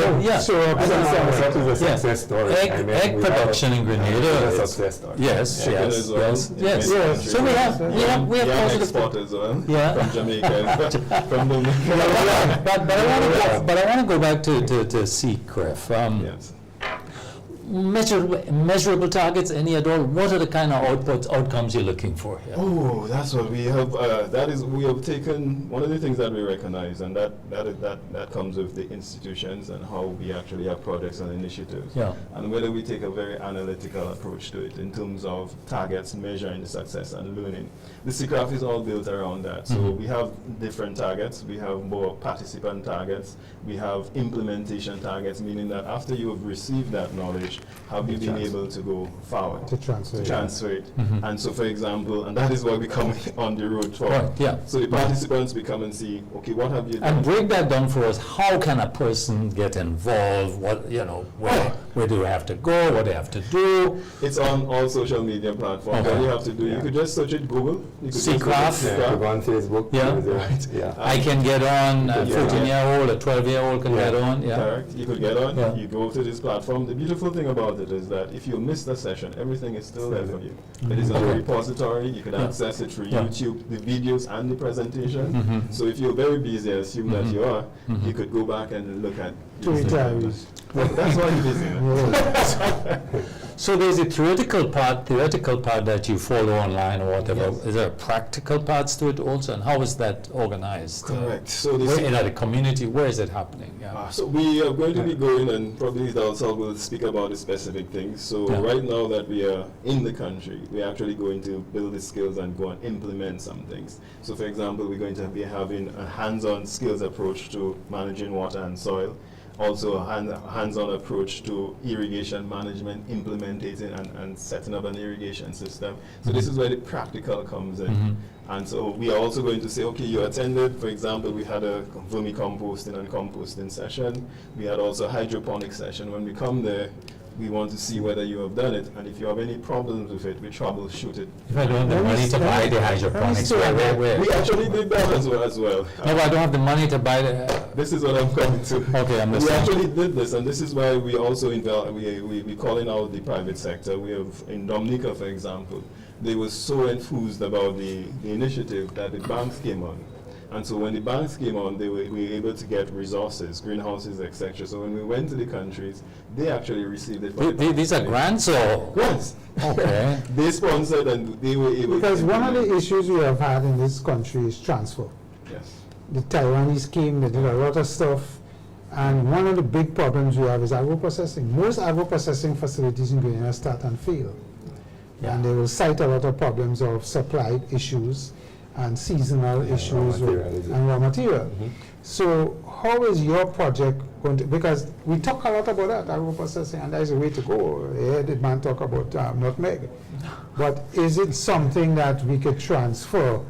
is a success story. Egg production in Grenada is a is success story. yes. So we have positive export as well. Yeah. From Jamaica, from Dominica. but I want to go back to Seacref. Yes. Measurable targets, any at all? What are the kind of outcomes you're looking for here? Oh, that's what we have. We have taken one of the things that we recognize, and that comes with the institutions and how we actually have projects and initiatives. Yeah. And whether we take a very analytical approach to it in terms of targets, measuring the success and learning. The CCRAF is all built around that. So we have different targets. We have more participant targets. We have implementation targets, meaning that after you have received that knowledge, have you been able to go forward? To transfer it. And so, for example, and that is why we come on the road for. Right, yeah. So the participants we come and see, okay, what have you done? And break that down for us. How can a person get involved? What, where do they have to go? What they have to do? It's on all social media platforms. Okay. All you have to do, you could just search it Google. You could CCRAF. Go on Facebook. Yeah. I can get on. A 14-year-old, a 12-year-old can get on. Yeah. Correct. You could get on. Yeah. You go to this platform. The beautiful thing about it is that if you miss the session, everything is still there for you. It is a repository. You can access it through YouTube, the videos and the presentation. So if you're very busy, I assume that you are, you could go back and look at 2 times. That's why you're busy. So there's a theoretical part that you follow online or whatever. Yes. Is there practical parts to it also, and how is that organized? Correct. So this Where, in the community, where is it happening? Yeah. So we are going to be going, and probably also will speak about the specific things. So Yeah. right now that we are in the country, we're actually going to build the skills and go and implement some things. So for example, we're going to be having a hands-on skills approach to managing water and soil. Also a hands-on approach to irrigation management, implementing and setting up an irrigation system. So this is where the practical comes in. And so we are also going to say, okay, you attended, for example, we had a vermicomposting and composting session. We had also a hydroponic session. When we come there, we want to see whether you have done it, and if you have any problems with it, we troubleshoot it. If I don't have the money to buy the hydroponics, where? We actually did that as well. No, but I don't have the money to buy the... This is what I'm coming to. Okay, I'm We listening. actually did this, and this is why we also we calling out the private sector. We have, in Dominica, for example, they were so enthused about the initiative that the banks came on. And so when the banks came on, we were able to get resources, greenhouses, etc. So when we went to the countries, they actually received it. These are grants or? Grants. Okay. They sponsored and they were able Because to one of the implement. issues we have had in this country is transfer. Yes. The Taiwanese came, they did a lot of stuff, and one of the big problems we have is agro-processing. Most agro-processing facilities in Grenada start and fail. And they will cite a lot of problems of supply issues and seasonal issues and raw material. So how is your project going to, because we talk a lot about that, agro-processing, and that is a way to go. I heard the man talk about nutmeg. But is it something that we could transfer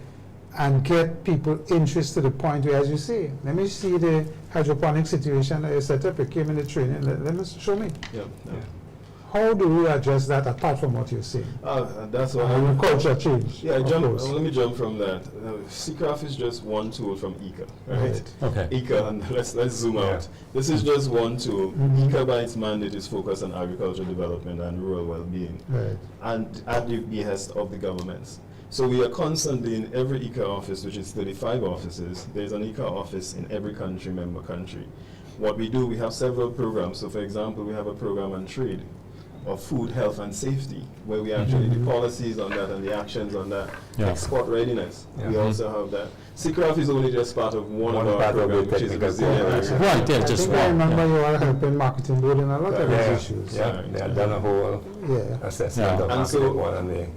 and get people interested to the point where, as you say, let me see the hydroponic situation that you set up, you came in the training, let me show me. Yeah. How do we address that apart from what you're saying? That's what Culture change. Yeah, of course. let me jump from that. CCRAF is just one tool from ICA, right? Okay. ICA, and let's zoom out. This is just one tool. ICA by its mandate is focused on agricultural development and rural well-being, Right. and at the behest of the governments. So we are constantly in every ICA office, which is 35 offices. There's an ICA office in every member country. What we do, we have several programs. So for example, we have a program on trade, of food, health, and safety, where we actually, the policies on that and the actions on that, export readiness. We also have that. CCRAF is only just part of one of our programs, which is resilient. Right, yeah, just I one. remember you are helping marketing board in a lot of these issues. Yeah, they have done a whole assessment of And marketing so, board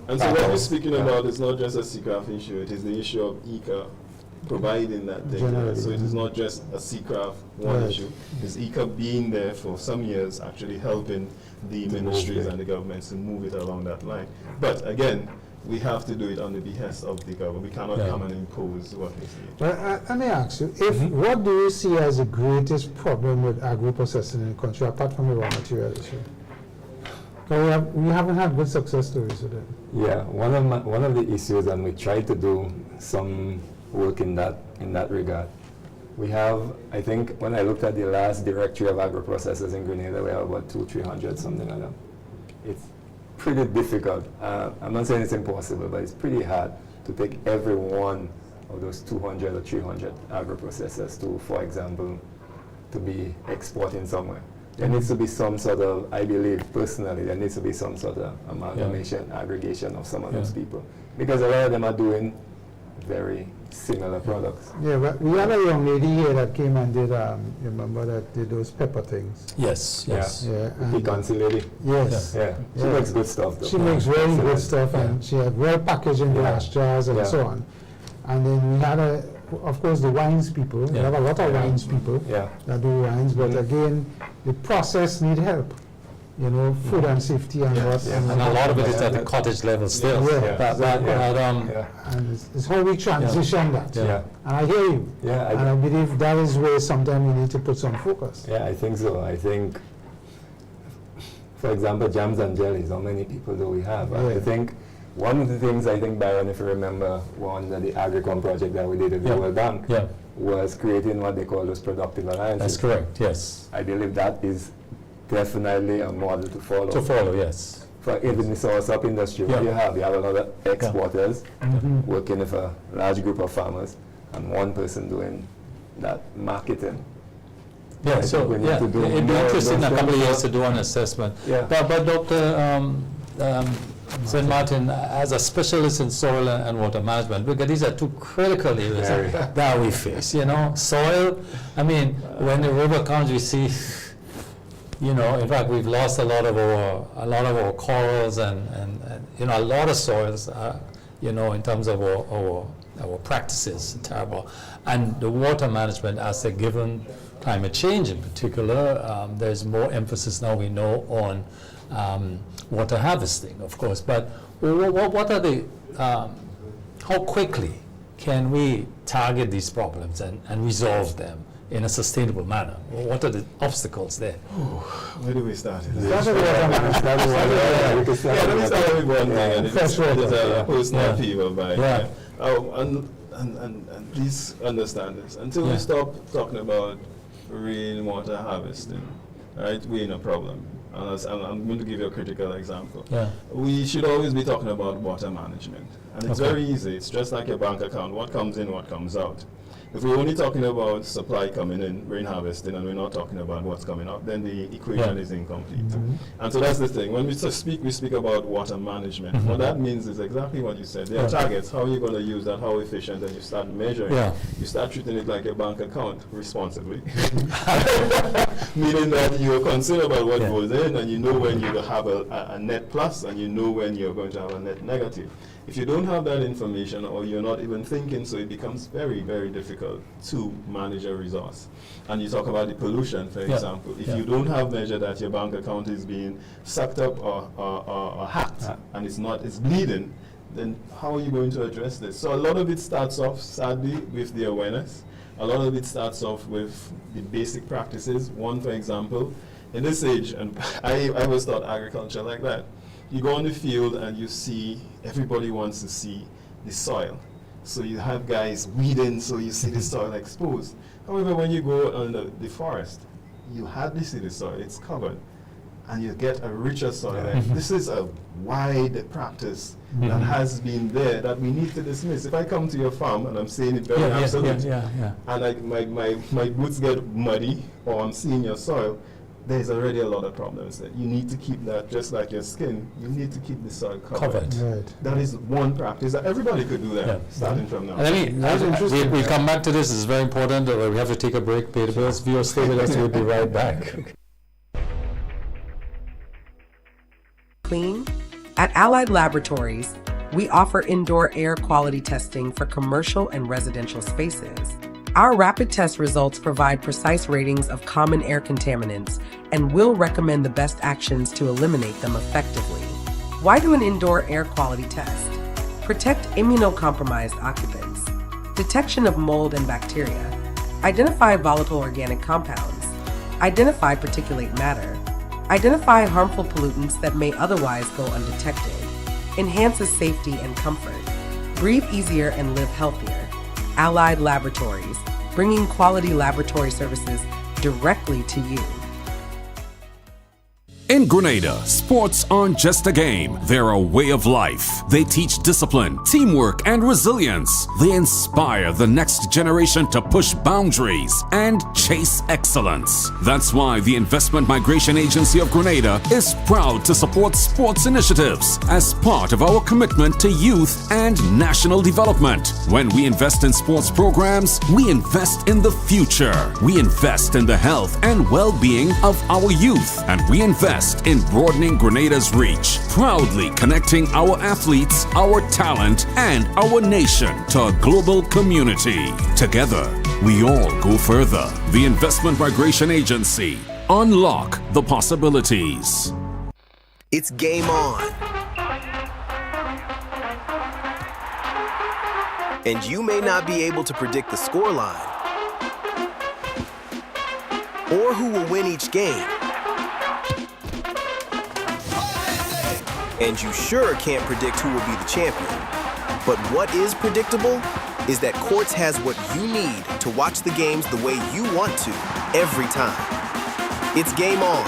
and so what we're speaking about is not just a CCRAF issue, it is the issue of ICA providing that data. So it is not just a CCRAF one issue. It's ICA being there for some years, actually helping the ministries and the governments to move it along that line. But again, we have to do it on the behest of the government. We cannot come and impose what we see. But let me ask you, what do you see as the greatest problem with agro-processing in the country, apart from the raw material issue? We haven't had good success stories with it. Yeah, one of the issues, and we try to do some work in that regard. We have, I think, when I looked at the last directory of agro-processors in Grenada, we have about 200-300, something like that. It's pretty difficult. I'm not saying it's impossible, but it's pretty hard to take every one of those 200 or 300 agro-processors to, for example, to be exporting somewhere. There needs to be some sort of, I believe personally, there needs to be some sort of amalgamation, aggregation of some of those people. Because a lot of them are doing very similar products. Yeah, but we had a young lady here that came and did, you remember that did those pepper things? Yes, yes. Yeah. Piquancy lady. Yes. Yeah, she makes good stuff though. She makes very good stuff, and she had well packaged in glass jars and so on. And then we had of course, the wines people. We have a lot of wines people that do wines, but again, the process need help. You know, food and safety and what. And a lot of it is at the cottage level still. And it's how we transition that. And I hear you. Yeah, and I believe that is where sometimes we need to put some focus. Yeah, I think so. I think, for example, jams and jellies, how many people do we have? I think one of the things, I think, Byron, if you remember, one of the Agricom project that we did at the World Bank was creating what they call those productive alliances. That's correct, yes. I believe that is definitely a model to follow. To follow, yes. For even the source-up industry, what you have a lot of exporters working with a large group of farmers and one person doing that marketing. Yeah, I so think we need yeah, to do it'd be more of interesting in a those couple of things. years to do an assessment. Yeah. But Dr. St. Martin, as a specialist in soil and water management, because these are two critical areas Very. that we face. You know, soil. I mean, when the river comes, we see. You know, in fact, we've lost a lot of our corals and you know, a lot of soils. You know, in terms of our practices, terrible. And the water management, as a given climate change in particular, there's more emphasis now, we know, on water harvesting, of course. But what are the, how quickly can we target these problems and resolve them in a sustainable manner? What are the obstacles there? Where do we start? That's a water management. Let me start with one thing, and it's a personal appeal by and please understand this. Until we stop talking about rainwater harvesting, right, we're in a problem. And I'm going to give you a critical example. We should always be talking about water management. And it's very easy. It's just like your bank account. What comes in, what comes out. If we're only talking about supply coming in, rain harvesting, and we're not talking about what's coming out, then the equation is incomplete. And so that's the thing. When we speak about water management. What that means is exactly what you said. There are targets. How are you going to use that? How efficient? And you start measuring. You start treating it like your bank account responsibly. Meaning that you're concerned about what goes in, and you know when you have a net plus, and you know when you're going to have a net negative. If you don't have that information, or you're not even thinking, so it becomes very, very difficult to manage a resource. And you talk about the pollution, for example. If you don't have measure that your bank account is being sucked up or hacked, and it's bleeding, then how are you going to address this? So a lot of it starts off, sadly, with the awareness. A lot of it starts off with the basic practices. One, for example, in this age, and I was taught agriculture like that. You go on the field and you see, everybody wants to see the soil. So you have guys weeding, so you see the soil exposed. However, when you go on the forest, you hardly see the soil, it's covered. And you get a richer soil. And this is a wide practice that has been there that we need to dismiss. If I come to your farm, and I'm saying it very absolutely, and my boots get muddy, or I'm seeing your soil, there's already a lot of problems there. You need to keep that, just like your skin, you need to keep the soil covered. That is one practice that everybody could do that, starting from now. And we'll come back to this. It's very important. We have to take a break, pay the bills. Viewers, stay with us. We'll be right back. Clean? At Allied Laboratories, we offer indoor air quality testing for commercial and residential spaces. Our rapid test results provide precise ratings of common air contaminants and will recommend the best actions to eliminate them effectively. Why do an indoor air quality test? Protect immunocompromised occupants. Detection of mold and bacteria. Identify volatile organic compounds. Identify particulate matter. Identify harmful pollutants that may otherwise go undetected. Enhances safety and comfort. Breathe easier and live healthier. Allied Laboratories, bringing quality laboratory services directly to you. In Grenada, sports aren't just a game, they're a way of life. They teach discipline, teamwork, and resilience. They inspire the next generation to push boundaries and chase excellence. That's why the Investment Migration Agency of Grenada is proud to support sports initiatives as part of our commitment to youth and national development. When we invest in sports programs, we invest in the future. We invest in the health and well-being of our youth, and we invest in broadening Grenada's reach, proudly connecting our athletes, our talent, and our nation to a global community. Together, we all go further. The Investment Migration Agency. Unlock the possibilities. It's game on. And you may not be able to predict the scoreline or who will win each game. And you sure can't predict who will be the champion. But what is predictable is that Quartz has what you need to watch the games the way you want to every time. It's game on.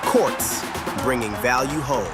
Quartz, bringing value home.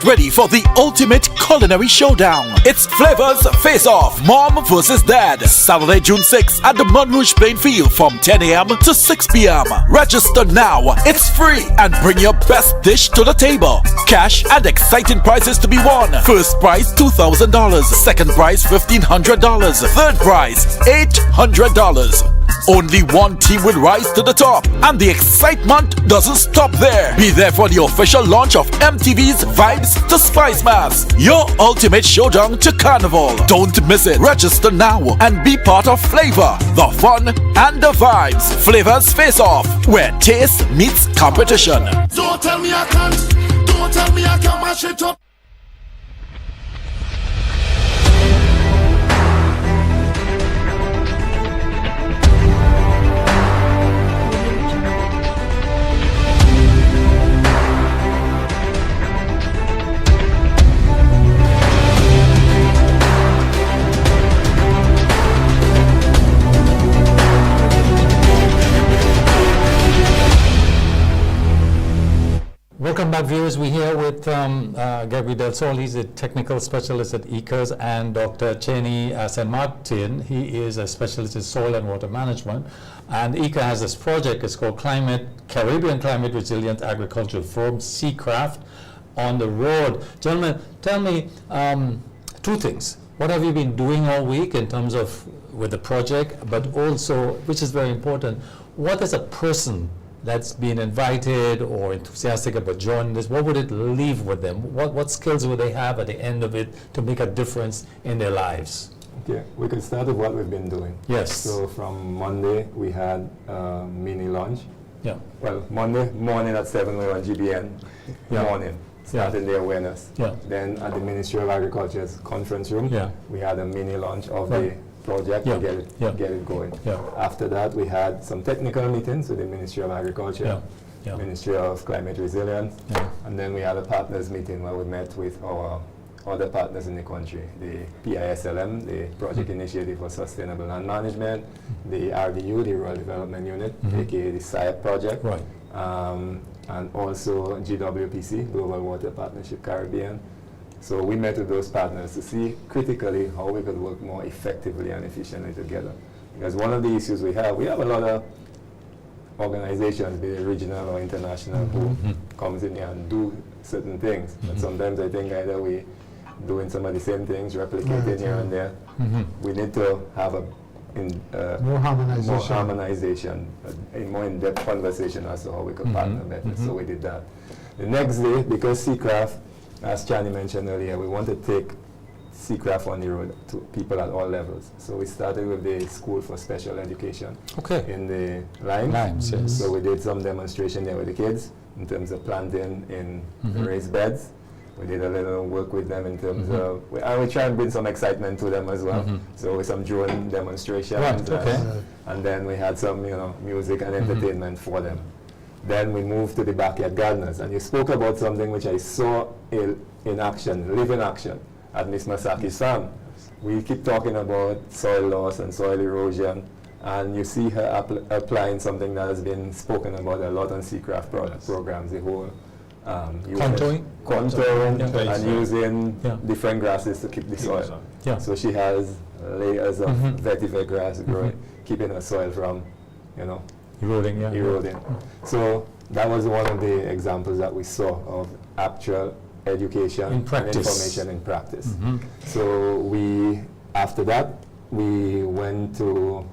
Get ready for the ultimate culinary showdown. It's Flavors Face Off, Mom vs. Dad. Saturday, June 6th at the Monrouge Plain Field from 10 a.m. to 6 p.m. Register now. It's free and bring your best dish to the table. Cash and exciting prizes to be won. First prize $2,000. Second prize $1,500. Third prize $800. Only one team will rise to the top, and the excitement doesn't stop there. Be there for the official launch of MTV's Vibes to Spice Mass, your ultimate showdown to Carnival. Don't miss it. Register now and be part of Flavor, the fun, and the vibes. Flavors Face Off, where taste meets competition. Don't tell me I can't. Don't tell me I can't mash it up. Welcome back, viewers. We're here with Gary Del Sol. He's a technical specialist at ECAS, and Dr. Cheney St. Martin. He is a specialist in soil and water management. And ECA has this project. It's called Caribbean Climate Resilient Agricultural Forum, CCRAF, on the road. Gentlemen, tell me two things. What have you been doing all week in terms of with the project, but also, which is very important, what is a person that's been invited or enthusiastic about joining this, what would it leave with them? What skills would they have at the end of it to make a difference in their lives? Okay, we can start with what we've been doing. Yes. So from Monday, we had a mini lunch. Yeah. Well, Monday morning at 7, we were on GBN morning, starting the awareness. Yeah. Then at the Ministry of Agriculture's conference room, we had a mini launch of the project to get it going. After that, we had some technical meetings with the Ministry of Agriculture, Ministry of Climate Resilience, and then we had a partners meeting where we met with our other partners in the country, the PISLM, the Project Initiative for Sustainable Land Management, the RDU, the Rural Development Unit, aka the SIAP project, and also GWPC, Global Water Partnership Caribbean. So we met with those partners to see critically how we could work more effectively and efficiently together. Because one of the issues we have a lot of organizations, be it regional or international, who comes in here and do certain things. But sometimes I think either we doing some of the same things, replicating here and there. We need to have more harmonization, a more in-depth conversation as to how we could partner better. So we did that. The next day, because CCRAF, as Chani mentioned earlier, we want to take CCRAF on the road to people at all levels. So we started with the School for Special Education in the Limes. Yes. So we did some demonstration there with the kids in terms of planting in raised beds. We did a little work with them in terms of, and we try and bring some excitement to them as well. So with some drone demonstrations, and then we had some music and entertainment for them. Then we moved to the Backyard Gardeners, and you spoke about something which I saw in action, live in action, at Miss Masaki's farm. We keep talking about soil loss and soil erosion, and you see her applying something that has been spoken about a lot on CCRAF programs, the whole contouring and using different grasses to keep the soil. So she has layers of vetiver grass growing, keeping her soil from, eroding. So that was one of the examples that we saw of actual education and information in practice. So after that, we went to,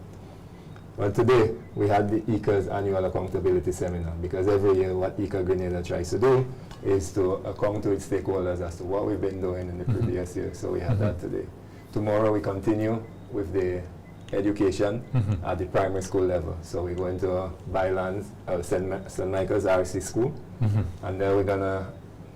today we had the ECA's annual accountability seminar, because every year what ECA Grenada tries to do is to account to its stakeholders as to what we've been doing in the previous year. So we had that today. Tomorrow we continue with the education at the primary school level. So we're going to Bylands, St. Michael's RC School, and then we're gonna,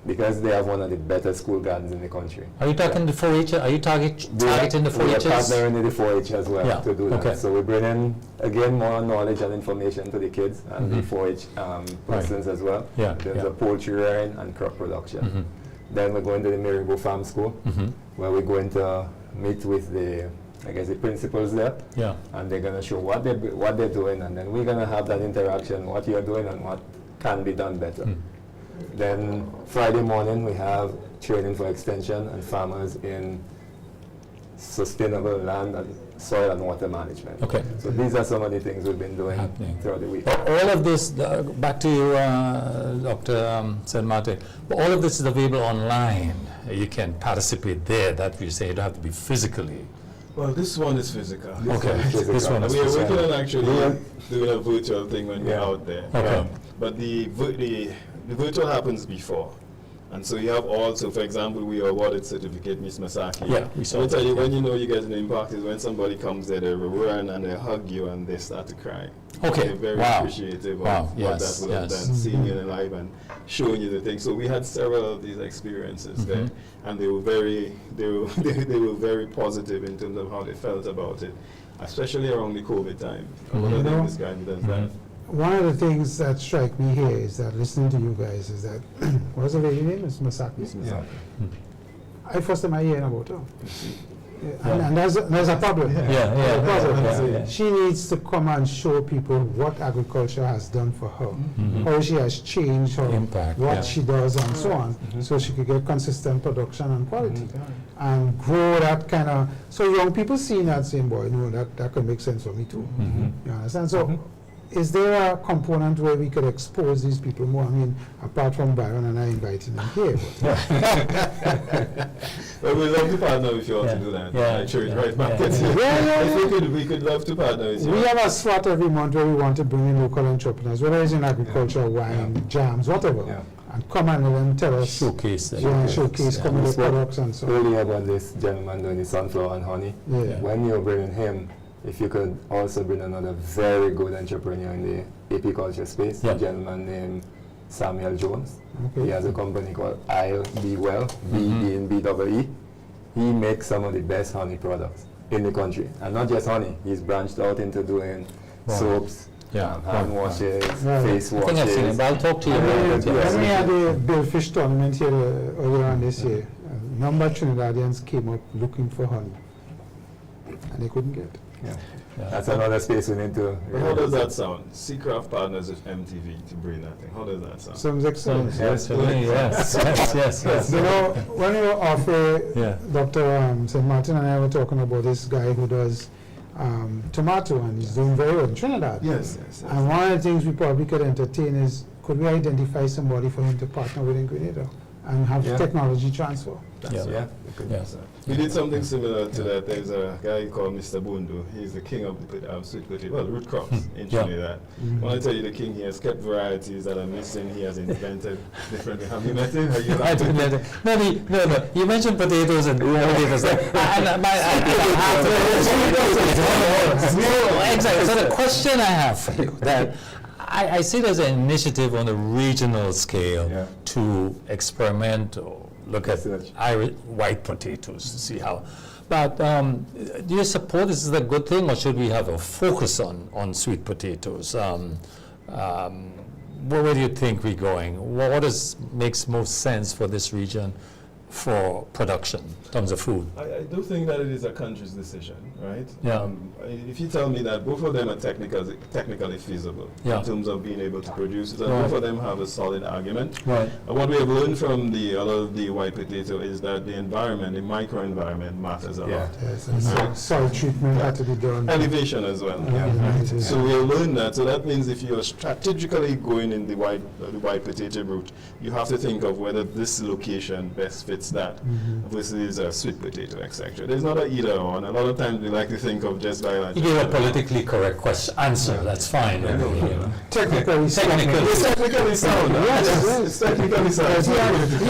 because they have one of the better school gardens in the country. Are you talking the 4-H? Are you targeting the 4-H's? We are partnering with the 4-H as well to do that. So we bring in, again, more knowledge and information to the kids and the 4-H persons as well. There's a poultry rearing and crop production. Then we're going to the Maribo Farm School, where we're going to meet with the principals there, and they're going to show what they're doing, and then we're going to have that interaction, what you're doing and what can be done better. Then Friday morning we have training for extension and farmers in sustainable land and soil and water management. Okay. So these are some of the things we've been doing throughout the week. All of this, back to you, Dr. St. Martin, all of this is available online. You can participate there. That we say you don't have to be physically. Well, this one is physical. Okay, this one is we are physical. working on actually doing a virtual thing when we're out there. Okay. But the virtual happens before. And so you have also, for example, we awarded certificate Miss Masaki. Yeah, we saw I'll tell you, that, when you know you get an impact is when somebody comes there, they run and they hug you and they start to cry. Okay, They're very wow. appreciative Wow, of what yes, that would have yes. done, seeing you alive and showing you the thing. So we had several of these experiences there, and they were very positive in terms of how they felt about it, especially around the COVID time. A lot of them, this guy does that. One of the things that strike me here is that listening to you guys is that, what's the lady name? It's Masaki. Yeah. I first time I hear about her. And there's a problem. Yeah. She needs to come and show people what agriculture has done for her, how she has changed her, Impact, what she does and so on, so she could get consistent production and quality. And grow that kind of, so young people seeing that saying, boy, no, that could make sense for me too. You understand? So is there a component where we could expose these people more? I mean, apart from Byron and I inviting them here. Well, we'd love to partner with you all to do that. Yeah. Right markets. If we could love to partner with you. We have a slot every month where we want to bring in local entrepreneurs, whether it's in agriculture, wine, jams, whatever. And come and let them tell us. Showcase them. Showcase community products and so on. Earlier about this gentleman doing the sunflower and honey. When you're bringing him, if you could also bring another very good entrepreneur in the apiculture space, a gentleman named Samuel Jones. He has a company called I'll Be Well, B-E-N-B-E-E. He makes some of the best honey products in the country. And not just honey, he's branched out into doing soaps, hand washes, face washes. I think I've seen it, but I'll talk to you about it. When we had the Billfish tournament here earlier on this year, a number of Trinidadians came up looking for honey, and they couldn't get it. That's another space we need to. How does that sound? Seacraft partners with MTV to bring that thing. How does that sound? Sounds excellent. Yes. You know, when you were off, Dr. St. Martin and I were talking about this guy who does tomato, and he's doing very well in Trinidad. Yes. And one of the things we probably could entertain is, could we identify somebody for him to partner with in Grenada and have technology transfer? We did something similar to that. There's a guy called Mr. Bundu. He's the king of the sweet potato, well, root crops in Trinidad. I want to tell you, the king, he has kept varieties that are missing. He has invented different. Have you met him? I didn't met him. No. You mentioned potatoes and potatoes. Exactly. So the question I have for you, that I see there's an initiative on a regional scale to experiment or look at white potatoes to see how. But do you support this is a good thing, or should we have a focus on sweet potatoes? Where do you think we're going? What makes most sense for this region for production in terms of food? I do think that it is a country's decision, right? Yeah. If you tell me that both of them are technically feasible in terms of being able to produce it, and both of them have a solid argument. Right. What we have learned from the white potato is that the environment, the microenvironment matters a lot. Yes, soil treatment had to be done. Elevation as well. So we have learned that. So that means if you are strategically going in the white potato route, you have to think of whether this location best fits that versus a sweet potato, etc. There's not an either or, and a lot of times we like to think of just biology. You gave a politically correct answer. That's fine. Technically sound. It's technically sound. It's technically sound.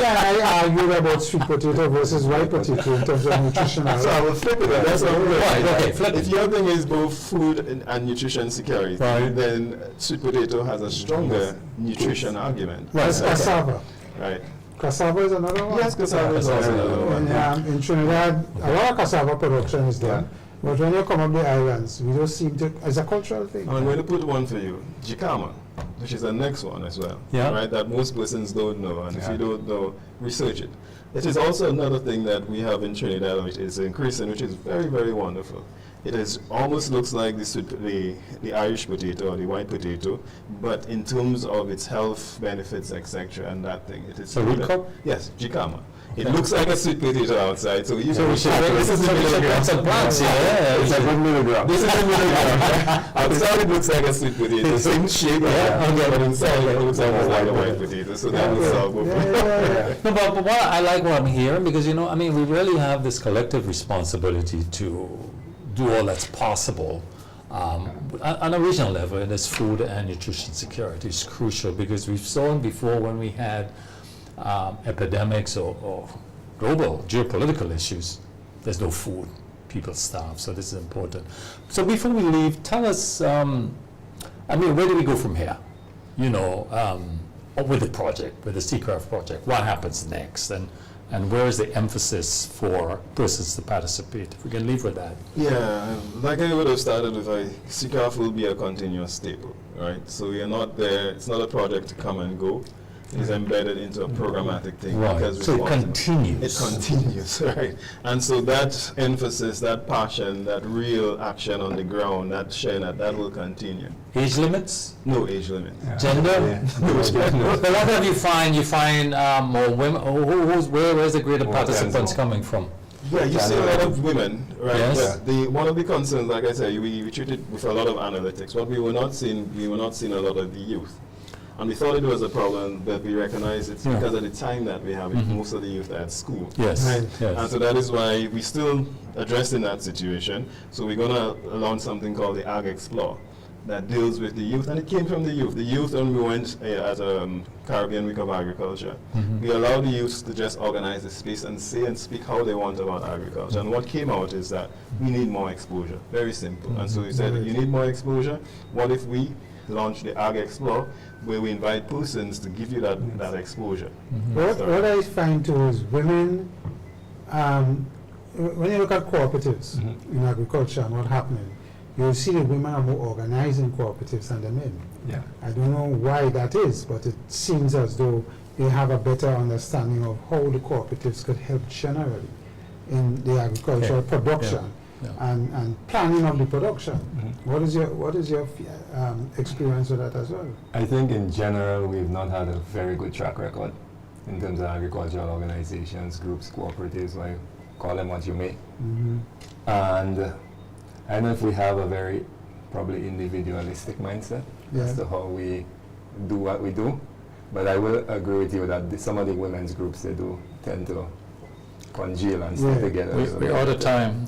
I argued about sweet potato versus white potato in terms of nutrition. So I will flip it. That's what we're flip it. If your thing is both food and nutrition security, then sweet potato has a stronger nutrition argument. That's cassava. Right. Cassava is another one? Yes, cassava is also another one. In Trinidad, a lot of cassava production is done. But when you come up the islands, we just seem to, it's a cultural thing. I'm going to put one for you, jicama, which is the next one as well, right? That most persons don't know, and if you don't know, research it. It is also another thing that we have in Trinidad, which is increasing, which is very, very wonderful. It is almost looks like the Irish potato or the white potato, but in terms of its health benefits, etc., and that thing, it is. So root crop? Yes, jicama. It looks like a sweet potato outside, so we should This is the milligram. Some plants, It's a good milligram. This is the milligram. Outside it looks like a sweet potato, same shape, but inside it looks almost like a white potato. So that will solve it. No, but I like what I'm hearing because, you know, I mean, we really have this collective responsibility to do all that's possible on a regional level, and this food and nutrition security is crucial because we've seen before when we had epidemics or global geopolitical issues, there's no food, people starve, so this is important. So before we leave, tell us, I mean, where do we go from here? You know, with the project, with the Seacraft project, what happens next? And where is the emphasis for persons to participate? If we can leave with that. Yeah, like I would have started with, Seacraft will be a continuous staple, right? So we are not there, it's not a project to come and go. It's embedded into a programmatic thing. Right. Because So it continues. It continues, right? And so that emphasis, that passion, that real action on the ground, that sharing, that will continue. Age limits? No age limit. Gender? No gender. But what have you find? You find more women? Where's the greater participants coming from? Yeah, you see a lot of women, right? Yes. But one of the concerns, like I said, we treated with a lot of analytics. What we were not seeing a lot of the youth. And we thought it was a problem, but we recognize it's because of the time that we have, most of the youth are at school. Yes. Right? Yes. And so that is why we still addressing that situation. So we're going to launch something called the Ag Explore that deals with the youth, and it came from the youth. The youth, when we went at Caribbean Week of Agriculture, we allowed the youth to just organize the space and say and speak how they want about agriculture. And what came out is that we need more exposure. Very simple. And so we said, you need more exposure. What if we launch the Ag Explore, where we invite persons to give you that exposure? What I find too is women, when you look at cooperatives in agriculture and what's happening, you'll see the women are more organized in cooperatives than the men. Yeah. I don't know why that is, but it seems as though they have a better understanding of how the cooperatives could help generally in the agricultural production. And planning of the production. What is your experience with that as well? I think in general we've not had a very good track record in terms of agricultural organizations, groups, cooperatives, like call them what you may. And I don't know if we have a very probably individualistic mindset as to how we do what we do, but I will agree with you that some of the women's groups, they do tend to congeal and stay together. We're out of time.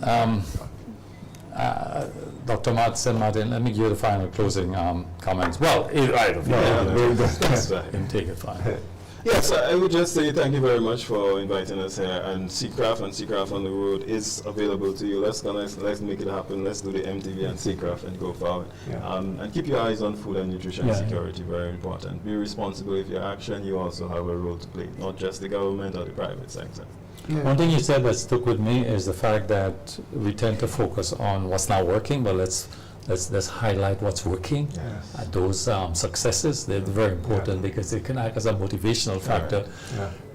Dr. Martin, let me give you the final closing comments. Well, either of you. That's right. Take it fine. Yes, I would just say thank you very much for inviting us here. And Seacraft and Seacraft on the Road is available to you. Let's make it happen. Let's do the MTV and Seacraft and go forward. And keep your eyes on food and nutrition security, very important. Be responsible with your action. You also have a role to play, not just the government or the private sector. One thing you said that stuck with me is the fact that we tend to focus on what's not working, but let's highlight what's working. Those successes, they're very important because they can act as a motivational factor.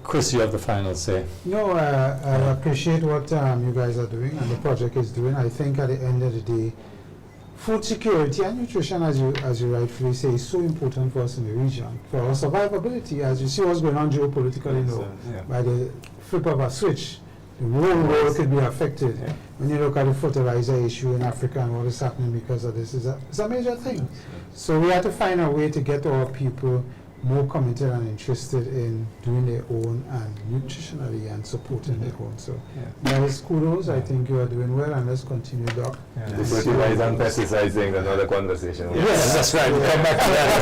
Chris, you have the final say. No, I appreciate what you guys are doing and the project is doing. I think at the end of the day, food security and nutrition, as you rightfully say, is so important for us in the region, for our survivability. As you see what's going on geopolitically, by the flip of a switch, the whole world could be affected. When you look at the fertilizer issue in Africa and what is happening because of this, it's a major thing. So we have to find a way to get our people more committed and interested in doing their own and nutritionally and supporting their own. So that is kudos. I think you are doing well, and let's continue, Doc. The fertilizer and pesticides thing, another conversation. Yes, that's right. We'll come back to that.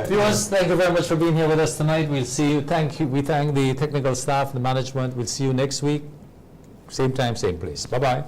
Viewers, thank you very much for being here with us tonight. We'll see you. We thank the technical staff, the management. We'll see you next week. Same time, same place. Bye-bye.